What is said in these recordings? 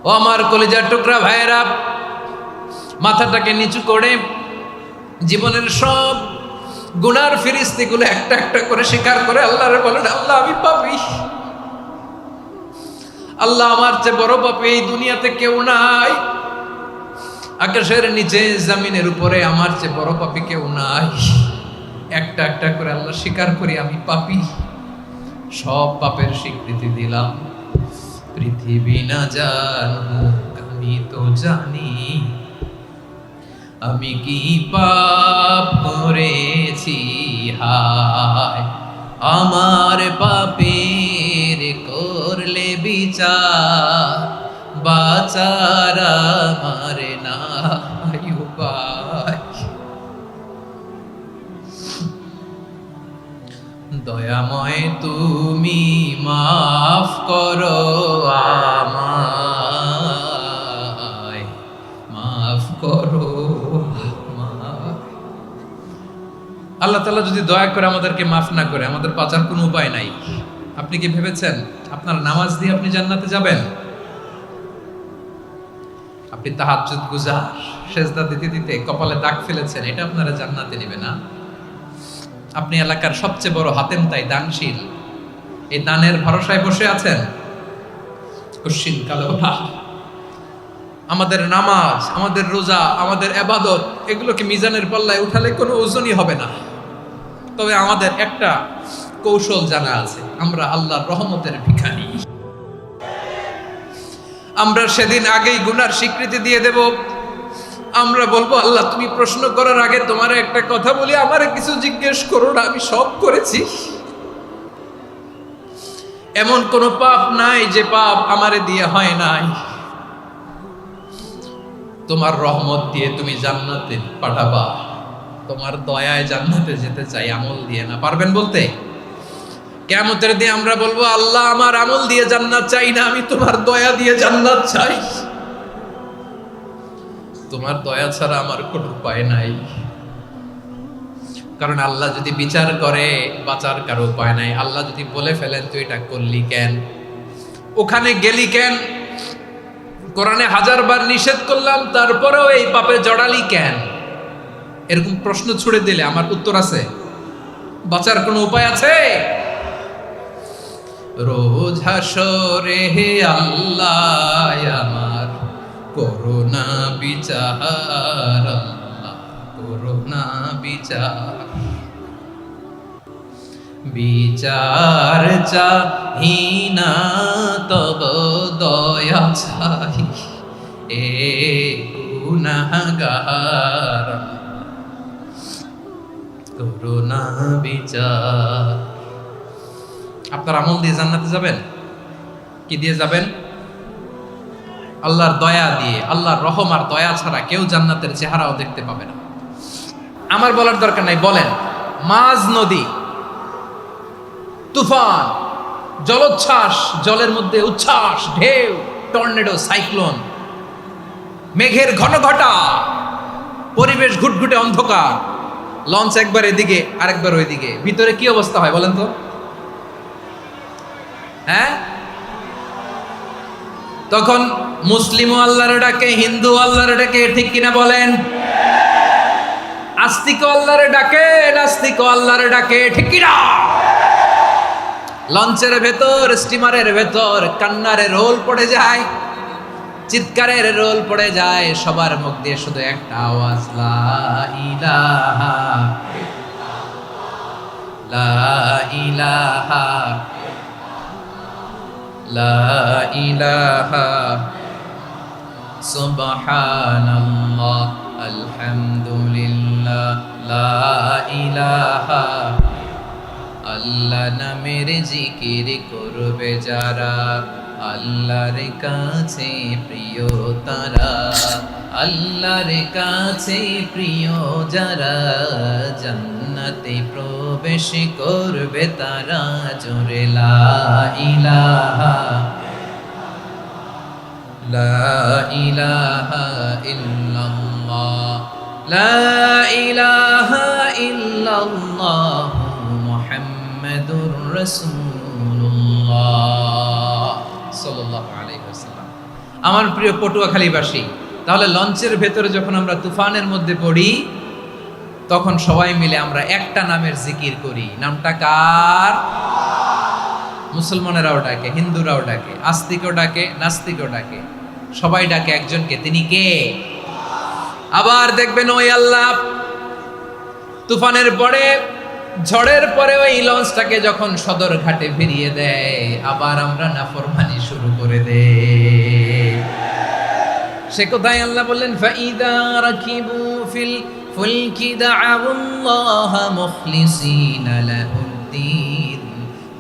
ও আমার কলিজার টুকরা ভাইয়েরা, মাথাটাকে নিচু করে জীবনের সব গুনার ফিরিস্তিগুলো একটা একটা করে স্বীকার করে আল্লাহরে বলেন, আল্লাহ আমি পাপী, আল্লাহ আমার চেয়ে বড় পাপী এই দুনিয়াতে কেউ নাই, আকাশের নিচে জমিনের উপরে আমার চেয়ে বড় পাপী কেউ নাই। একটা একটা করে আল্লাহ স্বীকার করি আমি পাপী, সব পাপের স্বীকৃতি দিলাম। পৃথিবী না জানুক আমি তো জানি, আমি কি পাপ করেছি, হায় আমার পাপের করলে বিচার, বাঁচার আমার নাই উপায়। দয়াময় তুমি মাফ করো আমায়, মাফ করো আমায়। আল্লাহ তাআলা যদি দয়া করে আমাদেরকে মাফ না করে, আমাদের বাঁচার কোনো উপায় নাই। আপনি কি ভেবেছেন আপনার নামাজ দিয়ে আপনি জান্নাতে যাবেন? আপনি তাহাজ্জুদ গুজার, সেজদা দিতে দিতে কপালে দাগ ফেলেছেন, এটা আপনারা জান্নাতে নেবে না। আপনি এলাকার সবচেয়ে বড় হাতেম তাই দানশীল, এই দানের ভরসায় বসে আছেন, কশিন কালো না। আমাদের নামাজ, আমাদের রোজা, আমাদের ইবাদত, এগুলোকে মিজানের পাল্লায় উঠালে কোনো ওজনই হবে না। তবে আমাদের একটা কৌশল জানা আছে, আমরা আল্লাহর রহমতের ভিখারি। আমরা সেদিন আগেই গুনার স্বীকৃতি দিয়ে দেব। আমরা বলবো, আল্লাহ তুমি প্রশ্ন করার আগে তোমার একটা কথা বলি, আমারে কিছু জিজ্ঞেস করো না, আমি সব করেছি। এমন কোন পাপ নাই যে পাপ আমারে দিয়ে হয় নাই। তোমার রহমত দিয়ে তুমি জান্নাতে পাঠাবা, তোমার দয়ায় জান্নাতে যেতে চাই, আমল দিয়ে না। পারবেন বলতে? কিয়ামতের দিন আমরা বলবো, আল্লাহ আমার আমল দিয়ে জান্নাত চাই না, আমি তোমার দয়া দিয়ে জান্নাত চাই। তোমার দয়া ছাড়া আমার কোনো উপায় নাই। কারণ আল্লাহ যদি বিচার করে, বাঁচার কারো উপায় নাই। আল্লাহ যদি বলে ফেলেন তুই এটা করলি কেন, ওখানে গেলি কেন, কোরআনে 1000 বার নিষেধ করলাম তারপরেও এই পাপে জড়ালি কেন, এরকম প্রশ্ন ছুড়ে দিলে আমার উত্তর আছে? বাঁচার কোনো উপায় আছে? রোজ হাসরে হে আল্লাহ আমার করোনা বিচার, আল্লাহ করোনা বিচার, বিচার চাহি না তব দয়া চাই, এ গুনাহগার করোনা বিচার। আপনার আমল দিয়ে জান্নাতে যাবেন? কি দিয়ে যাবেন? আল্লাহর দয়া দিয়ে। আল্লাহর রহম আর দয়া ছাড়া কেউ জান্নাতের চেহারাও দেখতে পাবে না। আমার বলার দরকার নাই, বলেন। মাঝ নদী, তুফান, জলোচ্ছ্বাস, জলের মধ্যে উচ্ছ্বাস, ঢেউ, টর্নেডো, সাইক্লোন, মেঘের ঘনঘটা, পরিবেশ ঘুটঘুটে অন্ধকার, লঞ্চ একবার এদিকে আরেকবার ওইদিকে, ভিতরে কি অবস্থা হয় বলেন তো? হ্যাঁ, তখন মুসলিমও আল্লাহর ডাকে, হিন্দু আল্লাহর ডাকে, ঠিক কিনা বলেন? আস্তিক আল্লাহর ডাকে, নাস্তিক আল্লাহর ডাকে, ঠিক কিনা? লঞ্চের ভেতর, স্টিমারের ভেতর কান্নারে রোল পড়ে যায়, চিৎকারের রোল পড়ে যায়, সবার মুখ দিয়ে শুধু একটা আওয়াজ, লা ইলাহা লা ইলাহা লা ইলাহা সুবহানাল্লাহ আলহামদুলিল্লাহ লা ইলাহা। আল্লাহ নামের জিকির করবে যারা, আল্লাহর কাছে প্রিয় তারা, আল্লাহর কাছে প্রিয় যারা, জান্নাতে প্রবেশ করবে তারা, জোরে লা ইলাহা লা ইলাহা ইল্লাল্লাহ লা ইলাহা ইল্লাল্লাহ মুহাম্মাদুর রাসূলুল্লাহ সাল্লাল্লাহু আলাইহি ওয়াসাল্লাম। আমার প্রিয় পটুয়াখালীবাসী, তাহলে লঞ্চের ভেতরে যখন আমরা তুফানের মধ্যে পড়ি, তখন সবাই মিলে আমরা একটা নামের জিকির করি। নামটা কার? মুসলমানেরাও ডাকে, হিন্দুরাও ডাকে, আস্তিকও ডাকে, নাস্তিকও ডাকে, সবাই ডাকে একজনকে। তিনি কে? আবার দেখবেন ওই আল্লাহ তুফানের পরে, ঝড়ের পরে ওই লঞ্চটাকে যখন সদর ঘাটে ফিরিয়ে দেয়, আবার আমরা নাফরমানি শুরু করে দেই। সে কোথায়? আল্লাহ বললেন, ফাইদা রাকিবু ফিল ফুলকি দা'আউল্লাহা মুখলিসিনা লাহুদ্দিন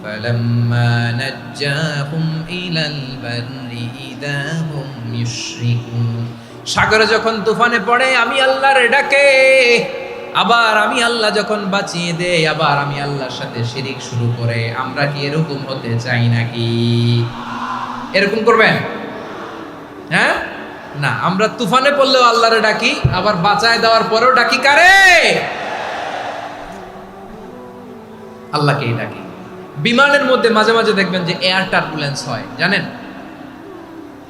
ফালাম্মা নাজ্জাহুম ইলাল বাররি ইযা হুম ইউশরিকুন। সাগরে যখন তুফানে পড়ে আমি আল্লাহর ডাকে, আবার আমি আল্লাহ যখন বাঁচিয়ে দেই, আবার আমি আল্লাহর সাথে শিরিক শুরু করে। আমরা কি এরকম হতে চাই নাকি? এরকম করবেন? হ্যাঁ না, আমরা তুফানে পড়লেও আল্লাহরে ডাকি, আবার বাঁচায় দেওয়ার পরেও ডাকি কারে? আল্লাহকেই ডাকি। বিমানের মধ্যে মাঝে মাঝে দেখবেন যে এয়ার টার্বুলেন্স হয়, জানেন?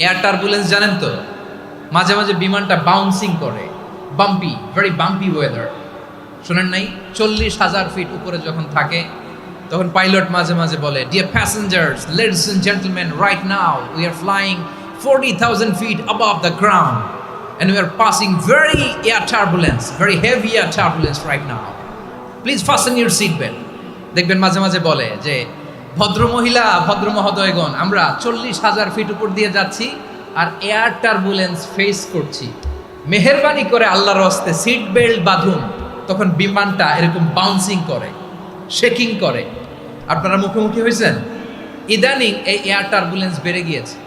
এয়ার টার্বুলেন্স জানেন তো? মাঝে মাঝে বিমানটা বাউন্সিং করে, বাম্পি, ভেরি বাম্পি ওয়েদার। শোনেন নাই? 40,000 ফিট উপরে যখন থাকে, তখন পাইলট মাঝে মাঝে বলে, dear passengers, ladies and gentleman, right now we are flying 40,000 feet above the ground and we are passing very air turbulence, very heavy air turbulence right now. Please fasten your seat belt. দেখবেন মাঝে মাঝে বলে যে, ভদ্র মহিলা, ভদ্র মহোদয়গণ, আমরা 40,000 ফিট উপর দিয়ে যাচ্ছি আর এয়ার টার্বুলেন্স ফেস করছি, মেহেরবানি করে আল্লাহর হস্তে সিট বেল্ট বাঁধুন। তখন বিমানটা এরকম বাউন্সিং করে, শেকিং করে। আপনারা মুখোমুখি হয়েছেন? ইদানিং এই এয়ার টার্বুলেন্স বেড়ে গিয়েছে।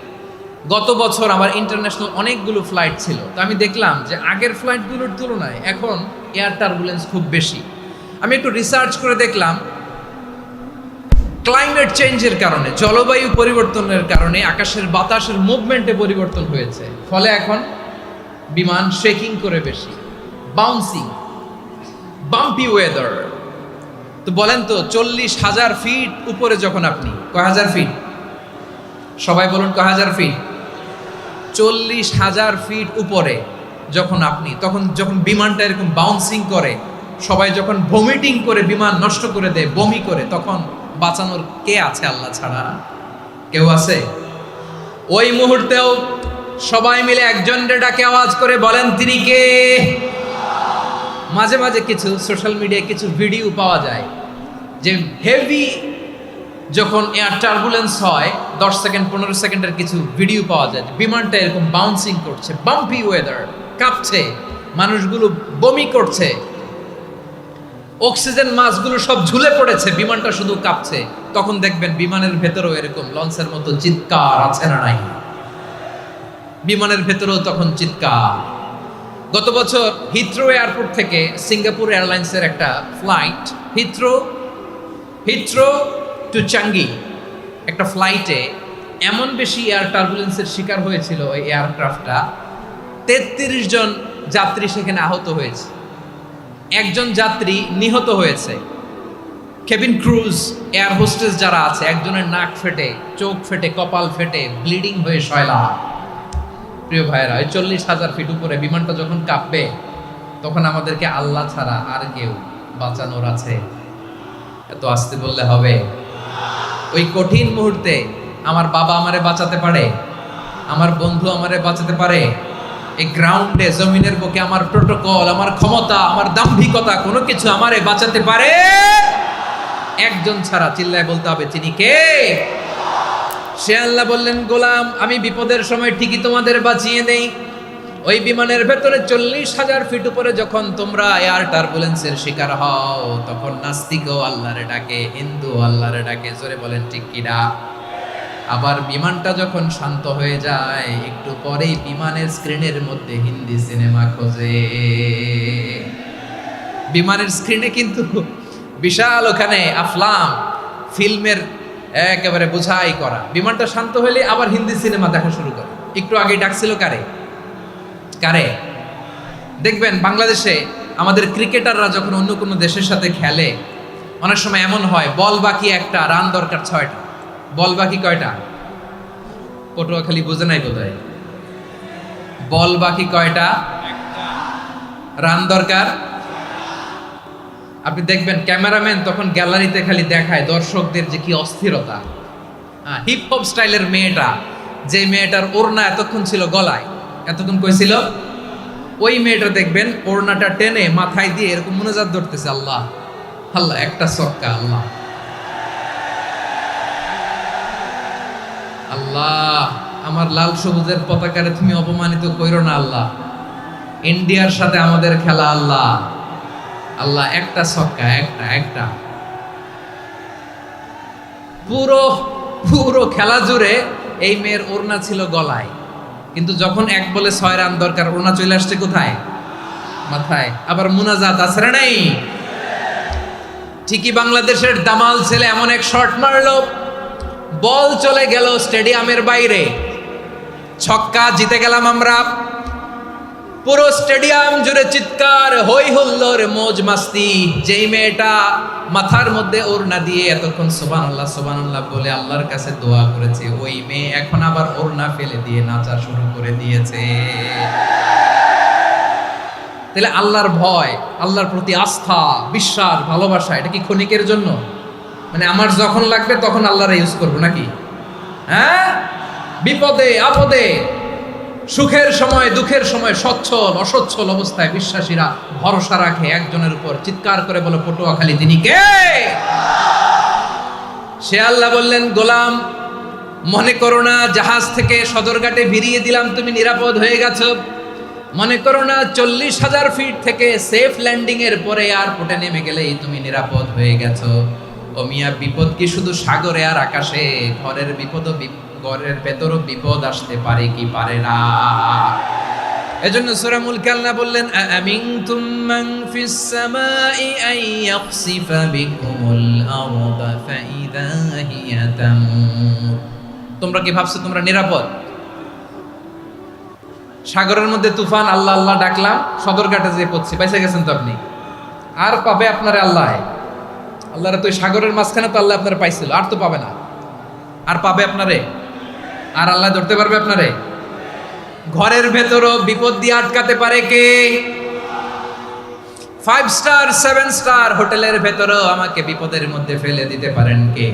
গত বছর আমার ইন্টারন্যাশনাল অনেকগুলো ফ্লাইট ছিল, তো আমি দেখলাম যে আগের ফ্লাইটগুলোর তুলনায় এখন এয়ার টার্বুলেন্স খুব বেশি। আমি একটু রিসার্চ করে দেখলাম, ক্লাইমেট চেঞ্জের কারণে, জলবায়ু পরিবর্তনের কারণে আকাশের বাতাসের মুভমেন্টে পরিবর্তন হয়েছে, ফলে এখন বিমান শেকিং করে বেশি, বাউন্সিং, বাম্পি ওয়েদার। তো বলেন তো, 40,000 ফিট উপরে যখন আপনি, কয় হাজার ফিট? সবাই বলুন, কয় হাজার ফিট? 40,000 ফিট উপরে যখন আপনি, তখন যখন বিমানটা এরকম বাউন্সিং করে, সবাই যখন ভমিটিং করে বিমান নষ্ট করে দেয়, বমি করে, তখন বাঁচানোর কে আছে আল্লাহ ছাড়া? কেউ আছে? ওই মুহূর্তেও সবাই মিলে একজনের ডাকে আওয়াজ করে বলেন, তিনি কে? মাঝে মাঝে কিছু সোশ্যাল মিডিয়ায় কিছু ভিডিও পাওয়া যায় যে হেভি যখন এয়ার টার্বুলেন্স হয়, 10 সেকেন্ড 15 সেকেন্ডের কিছু ভিডিও পাওয়া যায়, বিমানটা এরকম বাউন্সিং করছে, বাম্পি ওয়েদার, কাঁপছে, মানুষগুলো বমি করছে, অক্সিজেন মাস্কগুলো সব ঝুলে পড়েছে, বিমানটা শুধু কাঁপছে। তখন দেখবেন বিমানের ভেতরেও এরকম লঞ্চের মতো চিৎকার আছে না নাই? বিমানের ভেতরেও তখন চিৎকার। গত বছর হিথ্রো এয়ারপোর্ট থেকে সিঙ্গাপুর এয়ারলাইন্সের একটা ফ্লাইট, হিথ্রো টু চাঙ্গি, একটা ফ্লাইটে এমন বেশি এয়ার টার্বুলেন্সের শিকার হয়েছিল ওই এয়ারক্রাফটটা, 33 জন যাত্রী সেখানে আহত হয়েছে, একজন যাত্রী নিহত হয়েছে। কেবিন ক্রুজ, এয়ার হোস্টেস যারা আছে, একজনের নাক ফেটে, চোখ ফেটে, কপাল ফেটে, ব্লিডিং হয়ে শয়লা। প্রিয় ভাইয়েরা, ওই 40,000 ফিট উপরে বিমানটা যখন কাঁপবে, তখন আমাদেরকে আল্লাহ ছাড়া আর কেউ বাঁচানোর আছে? এত আসতে বললে হবে? ওই কঠিন মুহূর্তে আমার বাবা আমারে বাঁচাতে পারে, আমার বন্ধু আমারে বাঁচাতে পারে। এই গ্রাউন্ডে, জমিনের বুকে আমার প্রোটোকল, আমার ক্ষমতা, আমার দাম্ভিকতা, কোনো কিছু আমারে বাঁচাতে পারে একজন ছাড়া। চিল্লায় বলতে হবে, তিনি কে? সে আল্লাহ বললেন, গোলাম, আমি বিপদের সময় ঠিকই তোমাদের বাঁচিয়ে দেই। ওই বিমানের ভেতরে 40,000 ফিট উপরে যখন তোমরা এয়ার টার্বুলেন্সের শিকার হও, তখন নাস্তিকও আল্লাহরে ডাকে, হিন্দু আল্লাহরে ডাকে। জোরে বলেন ঠিক কিনা? আবার বিমানটা যখন শান্ত হয়ে যায়, একটু পরেই বিমানের স্ক্রিনের মধ্যে হিন্দি সিনেমা খোঁজে। বিমানের স্ক্রিনে কিন্তু বিশাল ওখানে আফলাম ফিল্মের একেবারে বোঝাই করা। বিমানটা শান্ত হলে আবার হিন্দি সিনেমা দেখা শুরু করে। একটু আগে ডাকছিল কারে? দেখবেন বাংলাদেশে আমাদের ক্রিকেটাররা যখন অন্য কোনো দেশের সাথে খেলে, অনেক সময় এমন হয়, বল বাকি একটা, রান দরকার 6টা। বল বাকি কয়টা? পটুয়াখালী বোঝে নাই বোধহয়। বল বাকি কয়টা? রান দরকার। আপনি দেখবেন ক্যামেরাম্যান তখন গ্যালারিতে খালি দেখায় দর্শকদের যে কি অস্থিরতা। হিপ হপ স্টাইলের মেয়েটা, যে মেয়েটার ওড়না এতক্ষণ ছিল গলায়, এতক্ষণ কই ছিল, ওই মেয়েটা দেখবেন ওড়নাটা টেনে মাথায় দিয়ে এরকম মুনাজাত ধরতেছে, আল্লাহ আল্লাহ, একটা সক্কা, আল্লাহ আল্লাহ, আমার লাল সবুজের পতাকারে তুমি অপমানিত কইরো না আল্লাহ, ইন্ডিয়ার সাথে আমাদের খেলা আল্লাহ আল্লাহ, একটা ছক্কা, একটা একটা। পুরো পুরো খেলা জুড়ে এই মেয়ের ওড়না ছিল গলায়, কিন্তু যখন এক বলে 6 রান দরকার, ওড়না চলে আসছে কোথায়? মাথায়। আবার মুনাজাত আছে না নাই? ঠিকই বাংলাদেশের দামাল ছেলে এমন এক শট মারলো, বল চলে গেল স্টেডিয়ামের বাইরে, ছক্কা, জিতে গেলাম আমরা। পুরো স্টেডিয়াম জুড়ে চিৎকার, হই হুল্লোড়, মৌজ মাস্তি। যেই মেয়েটা মাথার মধ্যে ওড়না দিয়ে এতক্ষণ সুবহানাল্লাহ সুবহানাল্লাহ বলে আল্লাহর কাছে দোয়া করেছে, ওই মেয়ে এখন আবার ওড়না ফেলে দিয়ে নাচা শুরু করে দিয়েছে। তাহলে আল্লাহর ভয়, আল্লাহর প্রতি আস্থা, বিশ্বাস, ভালোবাসা, এটা কি ক্ষণিকের জন্য? মানে আমার যখন লাগবে তখন আল্লাহরে ইউজ করবো নাকি? হ্যাঁ, বিপদে আপদে, সুখের সময় দুঃখের সময়, সচ্ছল অসচ্ছল অবস্থায় বিশ্বাসীরা ভরসা রাখে একজনের উপর। চিৎকার করে বলো, পটুয়াখালী তিনি কে? সে আল্লাহ বললেন, গোলাম মনে করো না জাহাজ থেকে সদরঘাটে ভিড়িয়ে দিলাম তুমি নিরাপদ হয়ে গেছো, মনে করো না 40,000 ফিট থেকে সেফ ল্যান্ডিং এর পরে এয়ারপোর্টে নেমে গেলেই তুমি নিরাপদ হয়ে গেছো। ও মিয়া, বিপদ কি শুধু সাগরে আর আকাশে? ঘরের বিপদও, ঘরের ভেতরও বিপদ আসতে পারে কি পারে না? এজন্য সূরা মুলক আল্লাহ বললেন, আমিনতুম মান ফিস সামাই আন ইয়াখসিফা বিকুমুল আরদা ফাইদা হিয়া তামুর। তোমরা কি ভাবছো তোমরা নিরাপদ? সাগরের মধ্যে তুফান, আল্লাহ আল্লাহ ডাকলাম, সদরঘাটে যেয়ে পড়ছি, পয়সা গেছেন তো আপনি। আর পাবে আপনারে আল্লাহ? আল্লাহরে তো সাগরের মাঝখানে তো আল্লাহ আপনারে পাইছিল, আর তো পাবে না। আর পাবে আপনারে? আর আল্লাহ ধরতে পারবে আপনারে? ঘরের ভেতরও বিপদ দিয়ে আটকাতে পারে কে? 5 স্টার 7 স্টার হোটেলের ভেতরও আমাকে বিপদের মধ্যে ফেলে দিতে পারেন কে?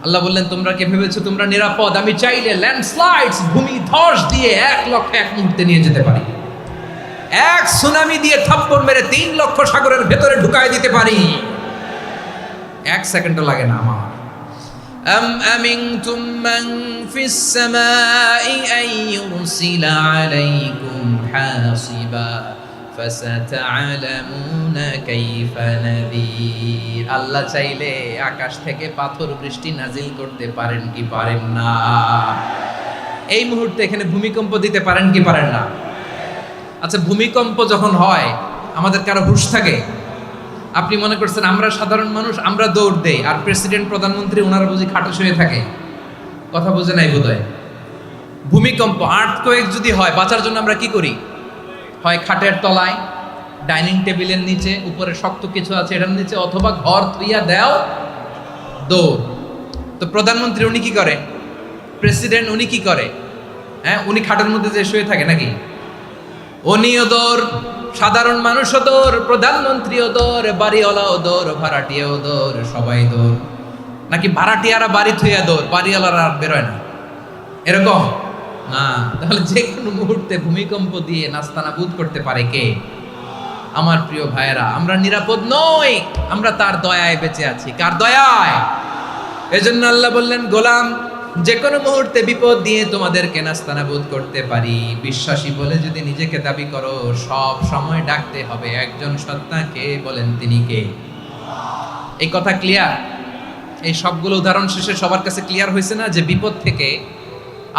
আল্লাহ বললেন, তোমরা কি ভেবেছো তোমরা নিরাপদ? আমি চাইলে ল্যান্ডস্লাইডস, ভূমি ধস দিয়ে 1 লক্ষ এক মুহূর্তে নিয়ে যেতে পারি। এক সুনামি দিয়ে থাপ্পড় মেরে 3 লক্ষ সাগরের ভেতরে ঢুকায় দিতে পারি। 1 সেকেন্ডও লাগে না আমার। أم أمنتم من في السماء أن يرسل عليكم حاصبا فستعلمون كيف نذير। আল্লাহ চাইলে আকাশ থেকে পাথর বৃষ্টি নাজিল করতে পারেন কি পারেন না? এই মুহূর্তে এখানে ভূমিকম্প দিতে পারেন কি পারেন না? আচ্ছা, ভূমিকম্প যখন হয় আমাদের কারো হুঁশ থাকে? আপনি মনে করছেন আমরা সাধারণ মানুষ, আমরা দৌড় দেই, আর প্রেসিডেন্ট প্রধানমন্ত্রী ওনারা বুঝি খাটে শুয়ে থাকে? কথা বুঝে নাই বোধহয়। ভূমিকম্প, আর্থকোয়েক যদি হয়, বাঁচার জন্য আমরা কি করি? হয় খাটের তলায়, ডাইনিং টেবিলের নিচে, উপরে শক্ত কিছু আছে এটার নিচে, অথবা ঘর থুইয়া দেও দৌড়। তো প্রধানমন্ত্রী উনি কি করে? প্রেসিডেন্ট উনি কি করে? হ্যাঁ, উনি খাটের মধ্যে যে শুয়ে থাকে নাকি? উনিও দৌড়, সাধারণ মানুষও দৌড়, প্রধানমন্ত্রীও দৌড়, বাড়িওয়ালাও দৌড়, ভাড়াটিয়াও দৌড়, সবাই দৌড়। নাকি ভাড়াটিয়ারা বাড়ি থুইয়া দৌড়, বাড়িওয়ালারা আর বেরোয় না? এরকম না। তাহলে যে কোনো মুহূর্তে ভূমিকম্প দিয়ে নাস্তানাবুদ করতে পারে কে? আমার প্রিয় ভাইয়েরা, আমরা নিরাপদ নই, আমরা তার দয়ায় বেঁচে আছি। কার দয়ায়? এজন্য আল্লাহ বললেন, গোলাম যে কোনো মুহূর্তে বিপদ দিয়ে তোমাদেরকে নাস্তানাবুদ করতে পারি। বিশ্বাসী বলে যদি নিজেকে দাবি করো, সব সময় ডাকতে হবে একজন সত্তাকে। বলেন তিনি কে? এই কথা ক্লিয়ার? এই সবগুলো উদাহরণ শেষে সবার কাছে ক্লিয়ার হয়েছে না যে বিপদ থেকে,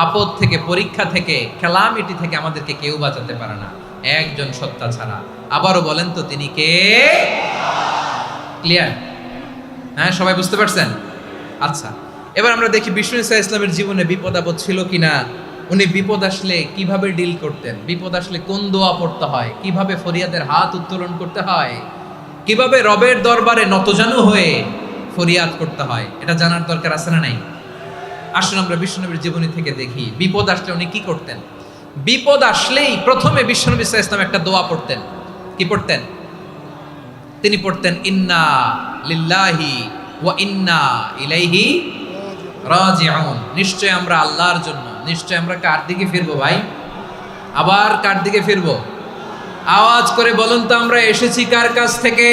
আপদ থেকে, পরীক্ষা থেকে, ক্যালামিটি থেকে আমাদেরকে কেউ বাঁচাতে পারে না একজন সত্তা ছাড়া। আবারও বলেন তো তিনি কে? ক্লিয়ার? হ্যাঁ, সবাই বুঝতে পারছেন? আচ্ছা, এবার আমরা দেখি বিষ্ণু ঈসা ইসলামের জীবনে বিপদ আপদ ছিল কিনা। উনি বিপদ আসলে কিভাবে ডিল করতেন, বিপদ আসলে কোন দোয়া পড়তে হয়, কিভাবে ফরিয়াদের হাত উত্তোলন করতে হয়, কিভাবে রবের দরবারে নতজানু হয়ে ফরিয়াদ করতে হয়, এটা জানার দরকার আছে না নাই? আসুন আমরা বিষ্ণু নবীর জীবনী থেকে দেখি বিপদ আসলে উনি কি করতেন। বিপদ আসলেই প্রথমে বিশ্বনবী সাল্লাল্লাহু আলাইহি ওয়াসাল্লাম একটা দোয়া পড়তেন। কি পড়তেন? তিনি পড়তেন ইন্না লিল্লাহি ওয়া ইন্না ইলাইহি রাজিউন। নিশ্চয় আমরা আল্লাহর জন্য, নিশ্চয় আমরা কার দিকে ফিরবো ভাই? আবার কার দিকে ফিরবো? আওয়াজ করে বলুন তো, আমরা এসেছি কার কাছ থেকে,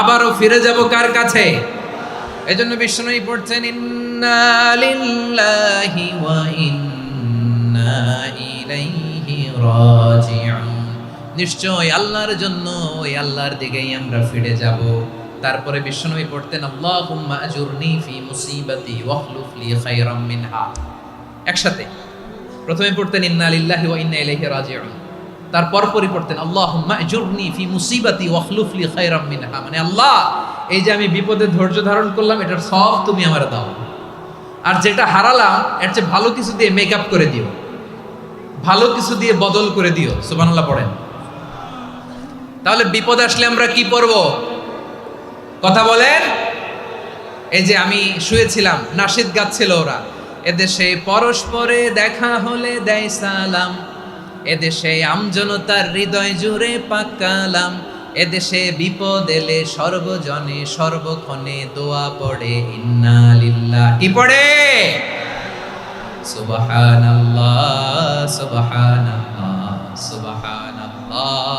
আবারও ফিরে যাব কার কাছে? এজন্য বিশ্বনবী পড়ছেন ইন্না লিল্লাহি ওয়া ইন্না ইলাইহি রাজিউন। নিশ্চয় আল্লাহর জন্য, ওই আল্লাহর দিকেই আমরা ফিরে যাব। তারপরে বিশ্বনবী পড়তেন আল্লাহুম্মা আজুরনি ফি মুসিবাতি ওয়াখলুফ লি খায়রাম মিনহা। একসাথে প্রথমে পড়তেন ইন্না লিল্লাহি ওয়া ইন্না ইলাইহি রাজিউন, তারপর পরই পড়তেন আল্লাহুম্মা আজুরনি ফি মুসিবাতি ওয়াখলুফ লি খায়রাম মিনহা। মানে আল্লাহ, এই যে আমি বিপদে ধৈর্য ধারণ করলাম, এটার সব তুমি আমারে দাও, আর যেটা হারালাম এর চেয়ে ভালো কিছু দিয়ে মেকআপ করে দিও, ভালো কিছু দিয়ে বদল করে দিও। সুবহানাল্লাহ পড়েন। তাহলে বিপদ আসলে আমরা কি পড়ব? কথা বলেন। এই যে আমি শুয়েছিলাম, নাশিদ গাচ্ছিল ওরা, এদেশে পরস্পরে দেখা হলে দেয় সালাম, এদেশে আমজনতার হৃদয় জুড়ে পাকালাম, এদেশে বিপদ এলে সর্বজনে সর্বক্ষণে দোয়া পড়ে ইন্না লিল্লাহ। কি পড়ে? সুবহানাল্লাহ সুবহানাল্লাহ সুবহানাল্লাহ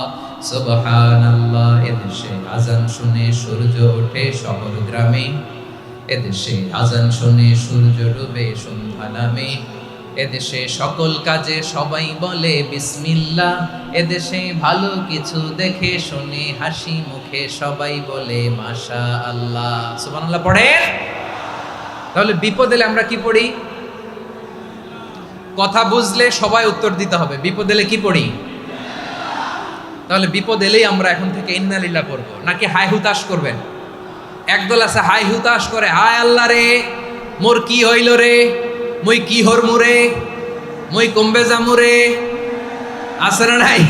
সুবহানাল্লাহ। এদেশে আজান শুনে সূর্য ওঠে শহর গ্রামে, এদেশে আজান শুনে সূর্য ডুবে সন্ধ্যা নামে, এদেশে সকল কাজে সবাই বলে বিসমিল্লাহ, এদেশে ভালো কিছু দেখে শুনে হাসি মুখে সবাই বলে মাশাআল্লাহ। সুবহানাল্লাহ পড়েন। তাহলে বিপদ এলে আমরা কি পড়ি? কথা বুঝলে সবাই উত্তর দিতে হবে। বিপদ এলে কি পড়ি? তাহলে বিপদ এলেই আমরা এখন থেকে ইন্না লিল্লাহ পড়বো, নাকি হাই হুতাশ করবেন? একদল আছে হাই হুতাশ করে, হায় আল্লাহ রে মোর কি হইল রে, মই কি হরমু রে, মই কমবে জামু রে, আছে না নাই?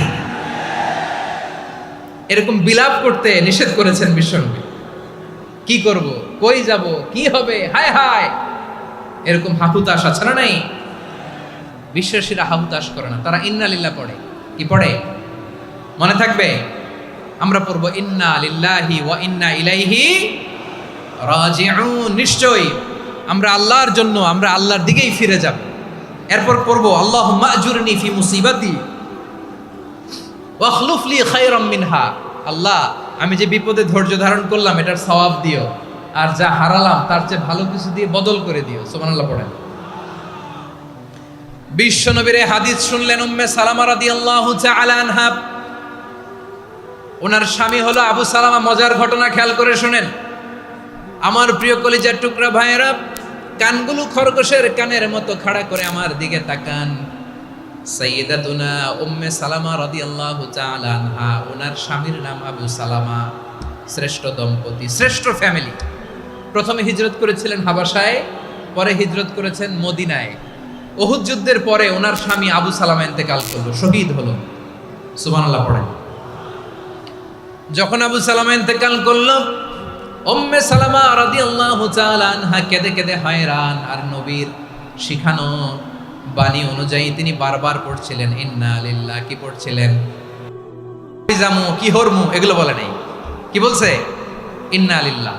এরকম বিলাপ করতে নিষেধ করেছেন বিশ্বনবী। কি করব, কই যাব, কি হবে, হায় হায়, এরকম হাহুতাশ আছে না নাই? বিশ্বাসীরা হাহুতাশ করে না, তারা ইন্না লিল্লাহ পড়ে। কি পড়ে? মনে থাকবে? আমরা পড়বো ইন্না লিল্লাহি ওয়া ইন্না ইলাইহি রাজিউন। নিশ্চয়ই আমরা আল্লাহর জন্য, আমরা আল্লাহর দিকেই ফিরে যাব। এরপর পড়বো আল্লাহুম্মা আজুরনি ফি মুসিবাতি ওয়াখলুফ লি খায়রাম মিনহা। আল্লাহ, আমি যে বিপদে ধৈর্য ধারণ করলাম এটার সওয়াব দিও, আর যা হারালাম তার চেয়ে ভালো কিছু দিয়ে বদল করে দিও। সুবহানাল্লাহ পড়েন। বিশ্বনবীর হাদিস শুনলেন উম্মে সালামা রাদিয়াল্লাহু তাআলা আনহা। ওনার স্বামী হলো আবু সালামা। মজার ঘটনা খেয়াল করে শুনেন আমার প্রিয় কলিজার টুকরা ভাইয়েরা। কানগুলো খরগোশের কানের মতো খাড়া করে আমার দিকে তাকান। সাইয়্যিদাতুনা উম্মে সালামা রাদিয়াল্লাহু তাআলা আনহা, ওনার স্বামীর নাম আবু সালামা। শ্রেষ্ঠ দম্পতি, শ্রেষ্ঠ ফ্যামিলি। প্রথমে হিজরত করেছিলেন হাবাসায়, পরে হিজরত করেছেন মদিনায়। উহুদ যুদ্ধের পরে ওনার স্বামী আবু সালামা ইন্তেকাল করলো, শহীদ হলো। সুবহানাল্লাহ পড়েন। যখন আবু সালামা ইন্তেকাল করলো, উম্মে সালামা রাদিয়াল্লাহু তাআলা আনহা কেঁদে কেঁদে হয়রান। আর নবীর শিখানো বাণী অনুযায়ী তিনি বারবার পড়ছিলেন ইন্না লিল্লাহ। কি পড়ছিলেন? জামু কি হরমু এগুলো বলে নাই। কি বলছে? ইন্না লিল্লাহ।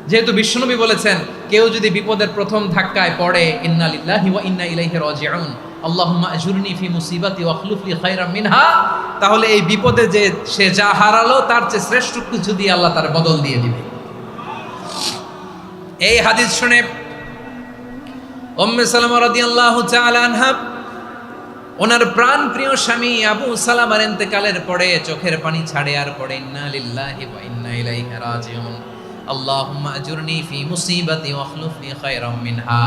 যেহেতু বিশ্বনবী বলেছেন কেউ যদি বিপদের প্রথম ধাক্কায় পড়ে ইন্না লিল্লাহি ওয়া ইন্না ইলাইহি রাজিউন, আল্লাহুম্মা আজুরনি ফি মুসিবাতি ওয়াখলুফ লি খায়রাম মিনহা, তাহলে এই বিপদে যে সে যা হারালো তার চেয়ে শ্রেষ্ঠ কিছু দিয়ে আল্লাহ তার বদল দিয়ে দিবে। এই হাদিস শুনে উম্মে সালামা রাদিয়াল্লাহু তাআলা আনহা ওনার প্রাণ প্রিয় স্বামী আবু সালামার ইন্তেকালের পরে চোখের পানি ছাড়ে আর পড়ে ইন্না লিল্লাহি ওয়া ইন্না ইলাইহি রাজিউন, আল্লাহুম্মা আজুরনি ফি মুসিবাতি ওয়াখলুফ লি খায়রাম মিনহা।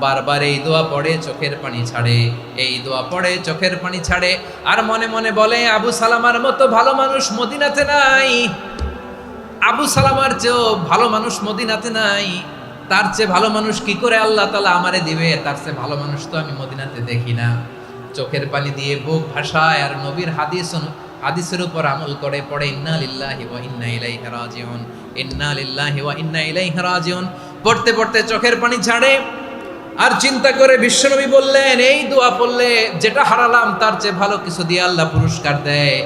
বারবার এই দোয়া পড়ে চোখের পানি ছাড়ে, এই দোয়া পড়ে চোখের পানি ছাড়ে, আর মনে মনে বলে আবু সালামার মতো ভালো মানুষ মদিনাতে নাই, আবু সালামার চেয়েও ভালো মানুষ মদিনাতে নাই, তার চেয়ে ভালো মানুষ কি করে আল্লাহ তাআলা আমারে দিবে, তার চেয়ে ভালো মানুষ তো আমি মদিনাতে দেখি না। চোখের পানি দিয়ে বুক ভাসায় আর নবীর হাদিসের উপর আমল করে পড়ে ইন্না লিল্লাহি ওয়া ইন্না ইলাইহি রাজিউন, ইন্না লিল্লাহি ওয়া ইন্না ইলাইহি রাজিউন। পড়তে পড়তে চোখের পানি ছাড়ে। আর চিন্তা করে বিশ্বনবী বললেন, এই দোয়া পড়লে যেটা হারালাম তার চেয়ে ভালো কিছু দিয়ে আল্লাহ পুরস্কার দেয়।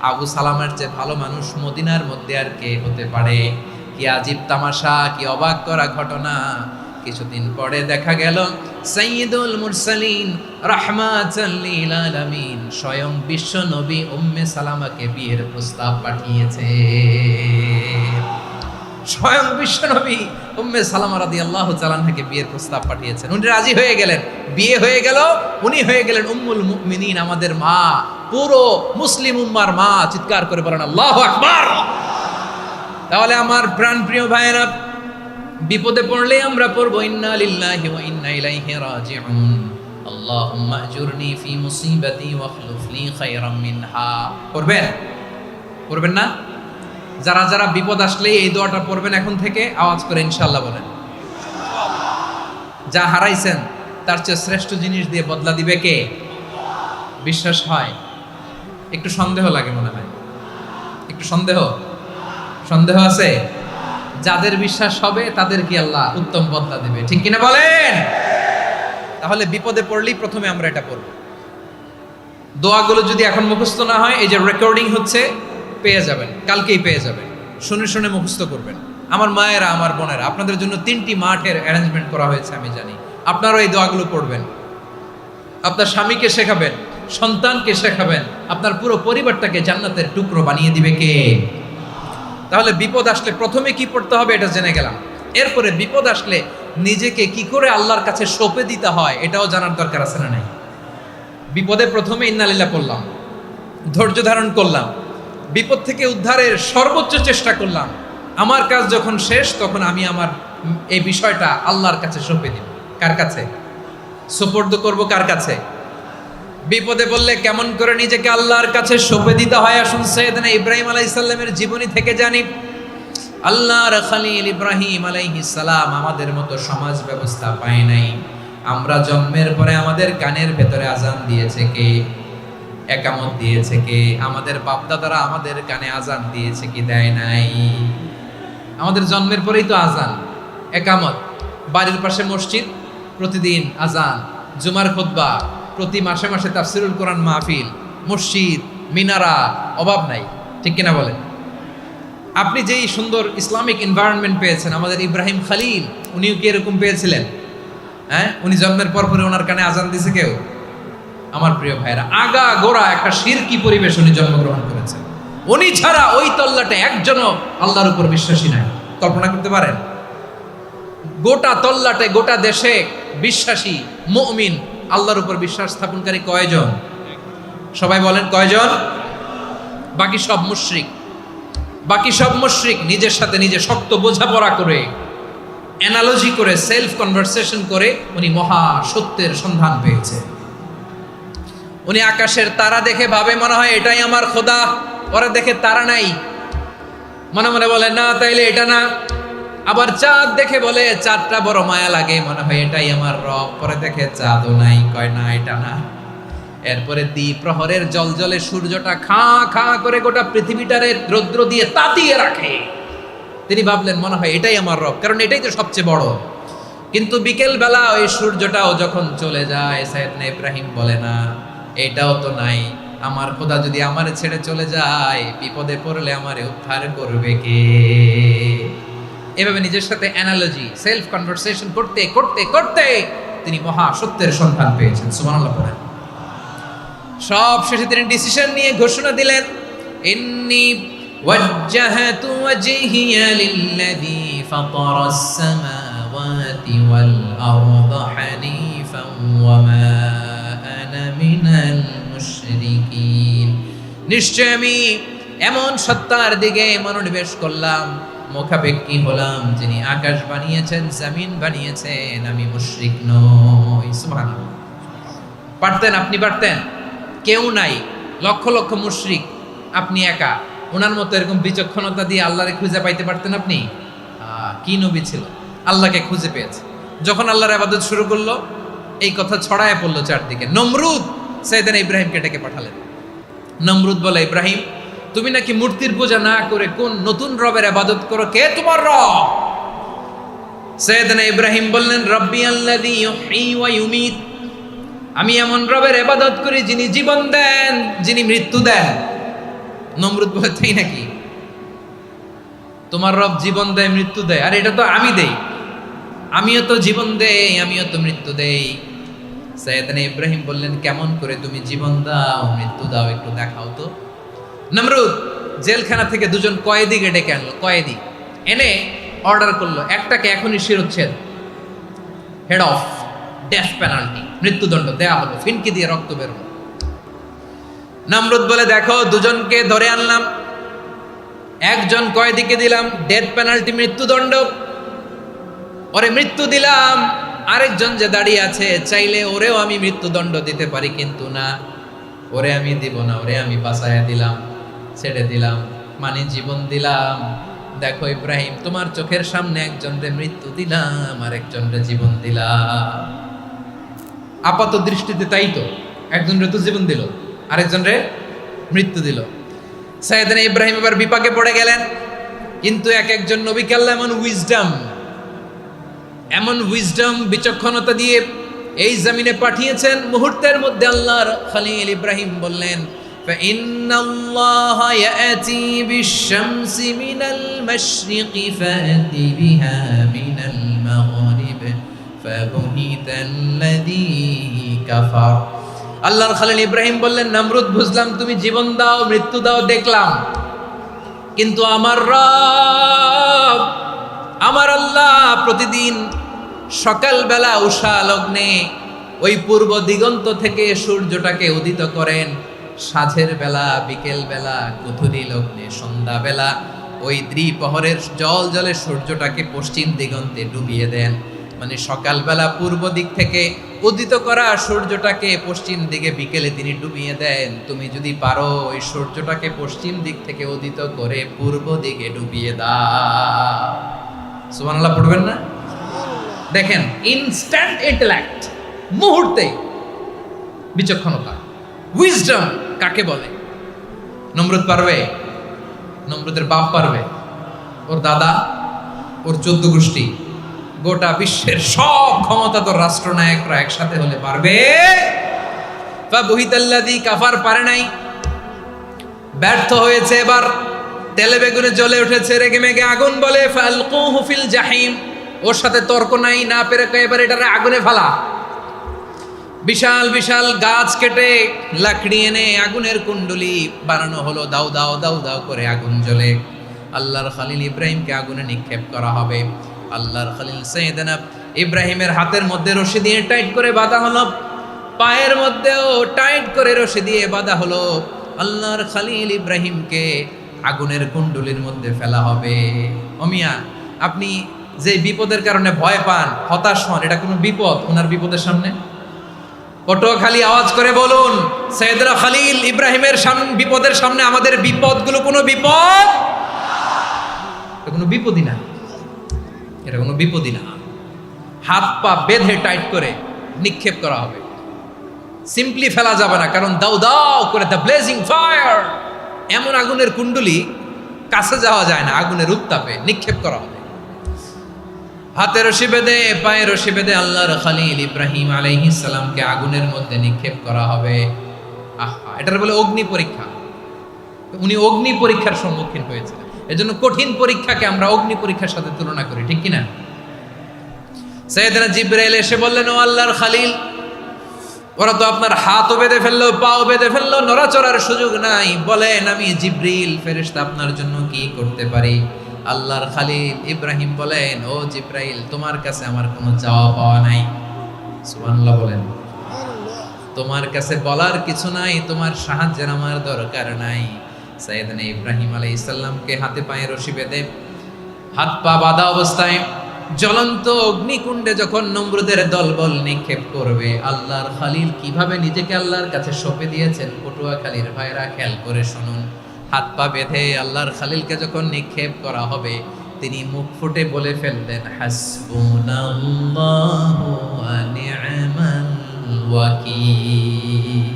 আবু সালামের চেয়ে ভালো মানুষ মদিনার মধ্যে আর কে হতে পারে? কি আজীব তামাশা, কি অবাক করা ঘটনা। কিছুদিন পরে দেখা গেল সাইয়্যিদুল মুরসালিন রাহমাতাল লিল আলামিন স্বয়ং বিশ্ব নবী উম্মে সালামাকে বিয়ের প্রস্তাব পাঠিয়েছে। স্বয়ং বিশ্ব নবী উম্মে সালামা রাদিয়াল্লাহু তাআলা আনহাকে বিয়ের প্রস্তাব পাঠিয়েছেন। উনি রাজি হয়ে গেলেন, বিয়ে হয়ে গেল, উনি হয়ে গেলেন উম্মুল মুমিনিন, আমাদের মা, পুরো মুসলিম উম্মার মা। চিৎকার করে বলেন আল্লাহু আকবার। তাহলে আমার প্রাণপ্রিয় ভাইয়েরা, বিপদে পড়লে আমরা পড়ব ইন্না লিল্লাহি ওয়া ইন্না ইলাইহি রাজিউন, আল্লাহুম্মা আজুরনি ফি মুসিবাতি ওয়া খলুফ লি খায়রাম মিনহা। পড়বেন? পড়বেন না? যারা যারা বিপদ আসলে এই দোয়াটা পড়বেন এখন থেকে আওয়াজ করে ইনশাআল্লাহ বলেন। যা হারাইছেন তার চেয়ে শ্রেষ্ঠ জিনিস দিয়ে বদলা দিবে কে? বিশ্বাস হয়? একটু সন্দেহ লাগে মনে হয়, একটু সন্দেহ আছে? যাদের বিশ্বাস হবে তাদের কি আল্লাহ উত্তম বদলা দিবে, ঠিক কিনা বলেন? তাহলে বিপদে পড়লেই প্রথমে আমরা এটা পড়ব। দোয়াগুলো যদি এখন মুখস্থ না হয়, এই যে রেকর্ডিং হচ্ছে, পেয়ে যাবেন, কালকেই পেয়ে যাবেন। শুনে শুনে মুখস্থ করবেন। আমার মায়েরা, আমার বোনেরা, আপনাদের জন্য 3টি মাঠের অ্যারেঞ্জমেন্ট করা হয়েছে, আমি জানি। আপনারাও এই দোয়াগুলো পড়বেন, আপনার স্বামীকে শেখাবেন, সন্তানকে শেখাবেন, আপনার পুরো পরিবারটাকে জান্নাতের টুকরো বানিয়ে দিবে কে? তাহলে বিপদ আসলে প্রথমে কি পড়তে হবে এটা জেনে গেলাম। এরপরে বিপদ আসলে নিজেকে কি করে আল্লাহর কাছে সঁপে দিতে হয় এটাও জানার দরকার আছে না নাই? বিপদে প্রথমে ইন্নালিল্লাহ করলাম, ধৈর্য ধারণ করলাম, বিপদ থেকে উদ্ধারের সর্বোচ্চ চেষ্টা করলাম। আমার কাজ যখন শেষ তখন আমি আমার এই বিষয়টা আল্লাহর কাছে সঁপে দিব। কার কাছে সুপর্দ করব? কার কাছে? বিপদে বললে কেমন করে নিজেকে আল্লাহর কাছে সঁপে দিতে হয়, আসুন সাইয়েদনা ইব্রাহিম আলাইহিস সালামের জীবনী থেকে জানি। আল্লাহর খলিল ইব্রাহিম আলাইহিস সালাম আমাদের মতো সমাজ ব্যবস্থা পায় নাই। আমরা জন্মের পরে আমাদের কানের ভেতরে আজান দিয়েছে কে? একামত দিয়েছে কে? আমাদের বাপদাদারা আমাদের কানে আজান দিয়েছে কি? দেয় নাই। আমাদের জন্মের পরেই তো আজান, একামত, বাড়ির পাশে মসজিদ, প্রতিদিন আজান, জুমার খুতবা, প্রতি মাসে মাসে তাফসিরুল কোরআন মাহফিল, মসজিদ, মিনারা, অভাব নাই, ঠিক কিনা বলেন? আপনি যেই সুন্দর ইসলামিক এনভায়রনমেন্ট পেয়েছেন, আমাদের ইব্রাহিম খলিল উনিও কি এরকম পেয়েছিলেন? হ্যাঁ, উনি জন্মের পর পরে ওনার কানে আজান দিয়েছে কেউ? আমার প্রিয় ভাইরা, আগা গোড়া একটা শিরকি পরিবেশ উনি জন্মগ্রহণ করেছেন। উনি ছাড়া ওই তল্লাটে একজনও আল্লাহর উপর বিশ্বাসী নাই। কল্পনা করতে পারেন? গোটা তল্লাটে, গোটা দেশে বিশ্বাসী মুমিন, আল্লাহর উপর বিশ্বাস স্থাপনকারী কয়জন? সবাই বলেন কয়জন? বাকি সব মুশরিক। বাকি সব মুশরিক নিজের সাথে নিজে শক্ত বোঝাপড়া করে, অ্যানালজি করে, সেলফ কনভারসেশন করে উনি মহা সত্যের সন্ধান পেয়েছে। উনি আকাশের তারা দেখে ভাবে মনে হয় এটাই আমার খোদা। ওরা দেখে তারা নাই, মনে মনে বলে না তাইলে এটা না। আবার চাঁদ দেখে বলে চাঁদটা বড় মায়া লাগে, মনে হয় এটাই আমার রব। পরে দেখে চাঁদও নাই, কয় না এটা না। এরপরে দ্বিপ্রহরের জলজলে সূর্যটা খাঁ খাঁ করে গোটা পৃথিবীটারে রৌদ্র দিয়ে তাতিয়ে রাখে। তিনি ভাবলেন মনে হয় এটাই আমার রব, কারণ এটাই তো সবচেয়ে বড়। কিন্তু বিকেল বেলা ওই সূর্যটাও যখন চলে যায়, সাইয়েদনা ইব্রাহিম বলে না এটাও তো নাই। আমার খোদা যদি আমারে ছেড়ে চলে যায়, বিপদে পড়লে আমারে উদ্ধার করবে কে? এভাবে নিজের সাথে অ্যানালজি, সেলফ কনভারসেশন করতে করতে করতে তিনি মহা সত্যের সন্ধান পেয়েছেন। সুবহানাল্লাহ পড়েন। সব শেষে তিনি ডিসিশন নিয়ে ঘোষণা দিলেন, ইন্নী ওয়াজ্জাহাতু ওয়াজহিয়া লিল্লাযী ফাতারাস সামাওয়াতি ওয়াল আরদা হানিফান ওয়া মা আনা মিনাল মুশরিকিন। নিশ্চয় আমি এমন সত্তার দিকে মনোনিবেশ করলাম, মুখাপেক্ষী হলাম, যিনি আকাশ বানিয়েছেন, জমিন বানিয়েছেন, আমি মুশরিক নই। সুবহানাল্লাহ। পারতেন? আপনি পারতেন? কেউ নাই, লক্ষ লক্ষ মুশরিক, আপনি একা। ওনার মতো এরকম বিচক্ষণতা দিয়ে আল্লাহরে খুঁজে পাইতে পারতেন আপনি? কি নবী ছিল, আল্লাহকে খুঁজে পেয়েছে। যখন আল্লাহর ইবাদত শুরু করলো, এই কথা ছড়ায় পড়লো চারদিকে। নমরুদ সাইয়েদনা ইব্রাহিমকে ডেকে পাঠালেন। নমরুদ বলে, ইব্রাহিম তুমি নাকি মূর্তির পূজা না করে কোন নতুন রবের ইবাদত করো, কে তোমার রব? সাইয়েদনা ইব্রাহিম বললেন রব্বি আল্লাযী ইউহয়ী ওয়া ইউমীত, আমি এমন রবের ইবাদত করি যিনি জীবন দেন, যিনি মৃত্যু দেন। নমরুদ বলে তাই নাকি? তোমার রব জীবন দেয় মৃত্যু দেয়, আর এটা তো আমি দেই, আমিও তো জীবন দেই, আমিও তো মৃত্যু দেই। সাইয়েদনা ইব্রাহিম বললেন কেমন করে তুমি জীবন দাও মৃত্যু দাও একটু দেখাও তো। নমরুদ জেলখানা থেকে দুজন কয়েদিকে ডেকে আনলো, কয়েদি এনে অর্ডার করলো একটাকে এখনই শিরোচ্ছেদ, হেড অফ, ডেথ পেনাল্টি, মৃত্যুদণ্ড দেয়া হলো, ফিনকি দিয়ে রক্ত বের হলো। নমরুদ বলে দেখো দুজনকে ধরে আনলাম, একজন কয়েদিকে দিলাম ডেথ পেনাল্টি, মৃত্যুদণ্ড, ওরে মৃত্যু দিলাম। আরেকজন যে দাঁড়িয়ে আছে চাইলে ওরেও আমি মৃত্যুদণ্ড দিতে পারি, কিন্তু না, ওরে আমি দিব না, ওরে আমি বাঁচাইয়া দিলাম, ছেড়ে দিলাম, মানে জীবন দিলাম। দেখো ইব্রাহিম, তোমার চোখের সামনে একজনরে মৃত্যু দিলাম আর একজনরে জীবন দিলাম। আপাত দৃষ্টিতে তাই তো, একজনরে তো জীবন দিল, আরেকজনরে মৃত্যু দিল। সাইয়েদনা ইব্রাহিম এবার বিপাকে পড়ে গেলেন, কিন্তু এক একজন নবীকে আল্লাহ এমন উইজডম বিচক্ষণতা দিয়ে এই জমিনে পাঠিয়েছেন, মুহূর্তের মধ্যে আল্লাহর খলিল ইব্রাহিম বললেন فإن الله يأتي بالشمس من المشرق فأت بها من المغرب فبهت الذي كفر। আল্লাহর খলিল ইব্রাহিম বললেন নমরুদ বুঝলাম তুমি জীবন দাও মৃত্যু দাও দেখলাম, কিন্তু আমার রব আমার আল্লাহ প্রতিদিন সকালবেলা উষা লগ্নে ওই পূর্ব দিগন্ত থেকে সূর্যটাকে উদিত করেন, সাঁঝের বেলা, বিকেল বেলা, গধূলি লগ্নে, সন্ধ্যা বেলা ওই দ্বিপ্রহরের জল জলে সূর্যটাকে পশ্চিম দিগন্তে ডুবিয়ে দেন। মানে সকালবেলা পূর্ব দিক থেকে উদিত করা সূর্যটাকে পশ্চিম দিকে বিকেলে তিনি ডুবিয়ে দেন। তুমি যদি পারো ওই সূর্যটাকে পশ্চিম দিক থেকে উদিত করে পূর্ব দিকে ডুবিয়ে দাও। সুবহানাল্লাহ পড়বেন না? দেখেন ইনস্ট্যান্ট ইন্টেলেক্ট, মুহূর্তে বিচক্ষণতা, উইজডম কাকে বলে? নমরুদ পারবে? নমরুদের বাপ পারবে? ওর দাদা, ওর 14 গোষ্ঠী, গোটা বিশ্বের সব ক্ষমতাধর রাষ্ট্রনায়করা একসাথে হলে পারবে? ফাবুহিতাল্লাযী কাফার পারে নাই, ব্যর্থ হয়েছে। এবার তেলে বেগুনে জ্বলে উঠেছে, রেগে মেগে আগুন বলে ফালকুহু ফিল জাহিম। ওর সাথে তর্ক নাই, না পেরে এবার এটারে আগুনে ফেলা। বিশাল বিশাল গাছ কেটে লাকড়ি এনে আগুনের কুণ্ডলি বানানো হলো, দাও দাও দাও দাও করে আগুন জ্বলে। আল্লাহর খলিল ইব্রাহিমকে আগুনে নিক্ষেপ করা হবে। আল্লাহর খলিল সাইয়েদনা ইব্রাহিমের হাতের মধ্যে রশি দিয়ে টাইট করে বাঁধা হলো, পায়ের মধ্যেও টাইট করে রশি দিয়ে বাঁধা হলো। আল্লাহর খলিল ইব্রাহিমকে আগুনের কুণ্ডলির মধ্যে ফেলা হবে। ওমিয়া, আপনি যে বিপদের কারণে ভয় পান, হতাশ হন, এটা কোনো বিপদ ওনার বিপদের সামনে? পটুয়াখালী আওয়াজ করে বলুন, সাইয়েদনা খলিল ইব্রাহিমের বিপদের সামনে আমাদের বিপদগুলো কোনো বিপদ? এটা কোনো বিপদই না, এটা কোনো বিপদই না। হাত পা বেঁধে টাইট করে নিক্ষেপ করা হবে, সিম্পলি ফেলা যাবে না, কারণ দাও দাও করে দ্য ব্লেজিং ফায়ার, এমন আগুনের কুণ্ডলি কাছে যাওয়া যায় না, আগুনের উত্তাপে নিক্ষেপ করা হবে। হাতে রশি বেঁধে, পায়ে রশি বেঁধে আল্লাহর খলিল ইব্রাহিম আলাইহিস সালামকে আগুনের মধ্যে নিক্ষেপ করা হবে। আহা, এটার বলে অগ্নি পরীক্ষা। উনি অগ্নি পরীক্ষার সম্মুখীন হয়েছিলেন, এজন্য কঠিন পরীক্ষাকে আমরা অগ্নি পরীক্ষার সাথে তুলনা করি, ঠিক কিনা? সাইয়েদনা জিবরাইল এসে বললেন, ও আল্লাহর খলিল, ওরা তো আপনার হাতও বেঁধে ফেললো, পাও বেঁধে ফেললো, নড়াচড়ার সুযোগ নাই, বলেন আমি জিবরিল ফেরেশতা আপনার জন্য কি করতে পারি? আল্লাহর খলিল ইব্রাহিম বলেন, ও জিবরাইল, তোমার কাছে আমার কোনো চাওয়া পাওয়া নাই। সুবহানাল্লাহ বলেন। তোমার কাছে বলার কিছু নাই, তোমার সাহায্যের আমার দরকার নাই। সাইয়েদনা ইব্রাহিম আলাইহিস সালামকে হাতে পায়ে রশি বেঁধে, হাত পা বাঁধা অবস্থায় জ্বলন্ত অগ্নিকুণ্ডে যখন নমরুদের দলবল নিক্ষেপ করবে, আল্লাহর খলিল কিভাবে নিজেকে আল্লাহর কাছে সঁপে দিয়েছেন, পটুয়াখালীর ভাইরা খেয়াল করে শুনুন। হাত পা বেঁধে আল্লাহর খলিলকে যখন নিক্ষেপ করা হবে, তিনি মুখ ফুটে বলে ফেললেন, হাসবুনাল্লাহু ওয়া নি'মাল ওয়াকিল।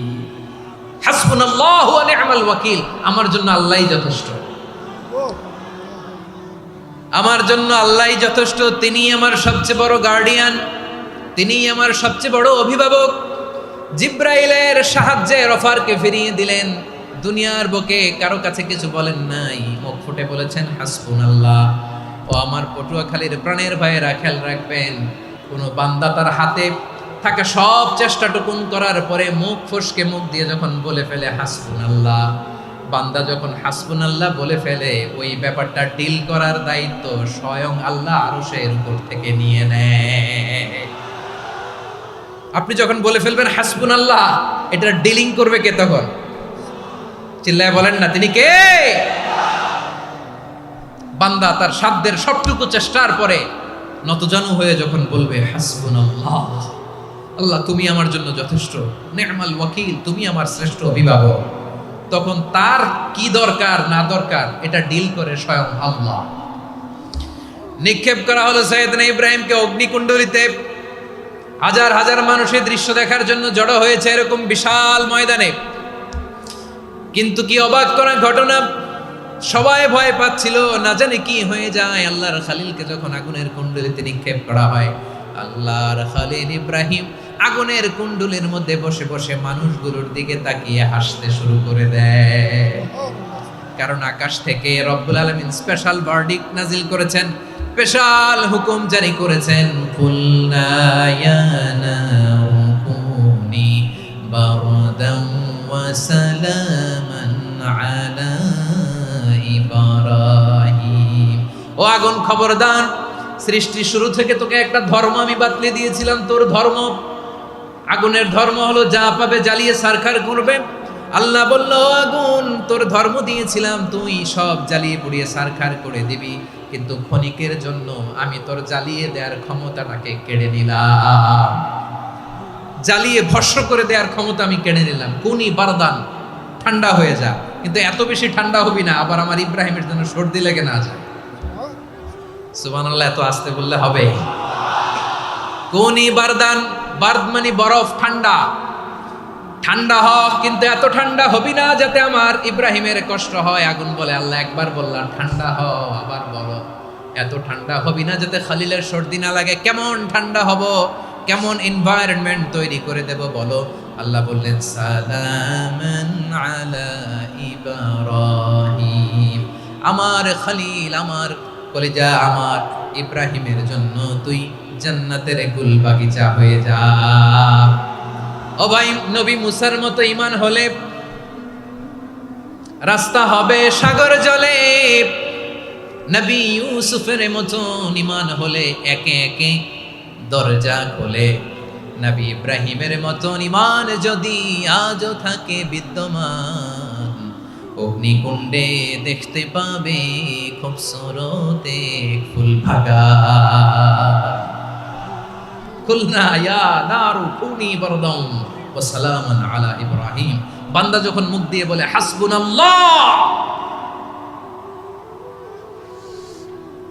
হাসবুনাল্লাহু ওয়া নি'মাল ওয়াকিল, আমার জন্য আল্লাহই যথেষ্ট। আমার জন্য আল্লাহই যথেষ্ট, তিনিই আমার সবচেয়ে বড় গার্ডিয়ান, তিনিই আমার সবচেয়ে বড় অভিভাবক। জিব্রাইলের সাহায্যে রফারকে ফিরিয়ে দিলেন। দুনিয়ার বুকে কারো কাছে কিছু বলেন নাই, মুখ ফুটে বলেছেন হাসবুনাল্লাহ। ও আমার পটুয়াখালীর প্রাণের ভাইয়েরা, খেয়াল রাখবেন, কোনো বান্দা তার হাতে থাকা সব চেষ্টাটুকুন করার পরে মুখ ফসকে মুখ দিয়ে যখন বলে ফেলে হাসবুনাল্লাহ, বান্দা যখন হাসবুনাল্লাহ বলে ফেলে, ওই ব্যাপারটা ডিল করার দায়িত্ব স্বয়ং আল্লাহ আরশের উপর থেকে নিয়ে নেয়। আপনি যখন বলে ফেলবেন হাসবুনাল্লাহ, এটা ডিলিং করবে কে তখন? চিল্লায় বলেন না, তিনি কে? বান্দা তার সাধ্যের সবটুকু চেষ্টার পরে নতজানু হয়ে যখন বলবে হাসবুনাল্লাহ, আল্লাহ তুমি আমার জন্য যথেষ্ট, নি'মাল ওয়াকিল, তুমি আমার শ্রেষ্ঠ অভিভাবক, তখন তার কি দরকার না দরকার এটা ডিল করে স্বয়ং আল্লাহ। নিক্ষেপ করা হলো সাইয়েদনা ইব্রাহিমকে অগ্নিকুণ্ডলিতে। হাজার হাজার মানুষের দৃশ্য দেখার জন্য জড়ো হয়েছে এরকম বিশাল ময়দানে। কিন্তু কি অবাক করা ঘটনা, সবাই ভয় পাচ্ছিল, না জানে কি হয়ে যায়। আল্লাহর খালিলকে যখন আগুনের কুণ্ডলিতে নিক্ষেপ করা হয়, আল্লাহর খালিল ইব্রাহিম আগুনের কুণ্ডলের মধ্যে বসে বসে মানুষগুলোর দিকে তাকিয়ে হাসতে শুরু করে দেয়। কারণ আকাশ থেকে রব্বুল আলামিন স্পেশাল ভার্ডিক্ট নাজিল করেছেন, স্পেশাল হুকুম জারি করেছেন, কুলনা ইয়া নারু কুনি বারদান ওয়া সালামান আলা ইব্রাহিম। ও আগুন, খবরদার, সৃষ্টির শুরু থেকে তোকে একটা ধর্ম আমি বাতলে দিয়েছিলাম। তোর ধর্ম, আগুনের ধর্ম হলো যা পাবে জ্বালিয়ে সারখার করবে। আল্লাহ বলল, আগুন, তোর ধর্ম দিয়েছিলাম, তুই সব জ্বালিয়ে পুড়িয়ে সারখার করে দিবি, কিন্তু ক্ষণিকের জন্য আমি তোর জ্বালিয়ে দেওয়ার ক্ষমতাটাকে কেড়ে নিলাম, জ্বালিয়ে ভস্ম করে দেওয়ার ক্ষমতা আমি কেড়ে নিলাম। কুনি বারদান, ঠান্ডা হয়ে যা, কিন্তু এত বেশি ঠান্ডা হবি না আবার আমার ইব্রাহিমের জন্য সর্দি লেগে না যায়। সুবহানাল্লাহ, এত আস্তে বললে হবে? কুনি বারদান, বারদ মানে বরফ, ঠান্ডা, ঠান্ডা হ, কিন্তু এত ঠান্ডা হবি না যাতে আমার ইব্রাহিমের কষ্ট হয়। আগুন বলে, আল্লাহ একবার বললাম ঠান্ডা হ, আবার বলো এত ঠান্ডা হবি না যাতে খালিলের সর্দি না লাগে। কেমন ঠান্ডা হব, কেমন এনভায়রনমেন্ট তৈরি করে দেব বলো? আল্লাহ বললেন, সালামান আলা ইব্রাহিম, আমার খালিল, আমার কলিজা, আমার ইব্রাহিমের জন্য তুই জান্নাতের গুল বাগিচা হয়ে যা। ও ভাই, নবী মুসার মতো ঈমান হলে রাস্তা হবে সাগর জলে, নবী ইউসুফের মতো ঈমান হলে একে একে দরজা খোলে। নবী ইব্রাহিমের মতো ঈমান যদি আজও থাকে বিদ্যমান, অগ্নিকুণ্ডে দেখতে পাবে খুবসুরত এক ফুল ভাগা। কুলনা ইয়া নারু কুনি বারদান ওয়া সালামান আলা ইব্রাহিম। বান্দা যখন মুখ দিয়ে বলে হাসবুনাল্লাহ,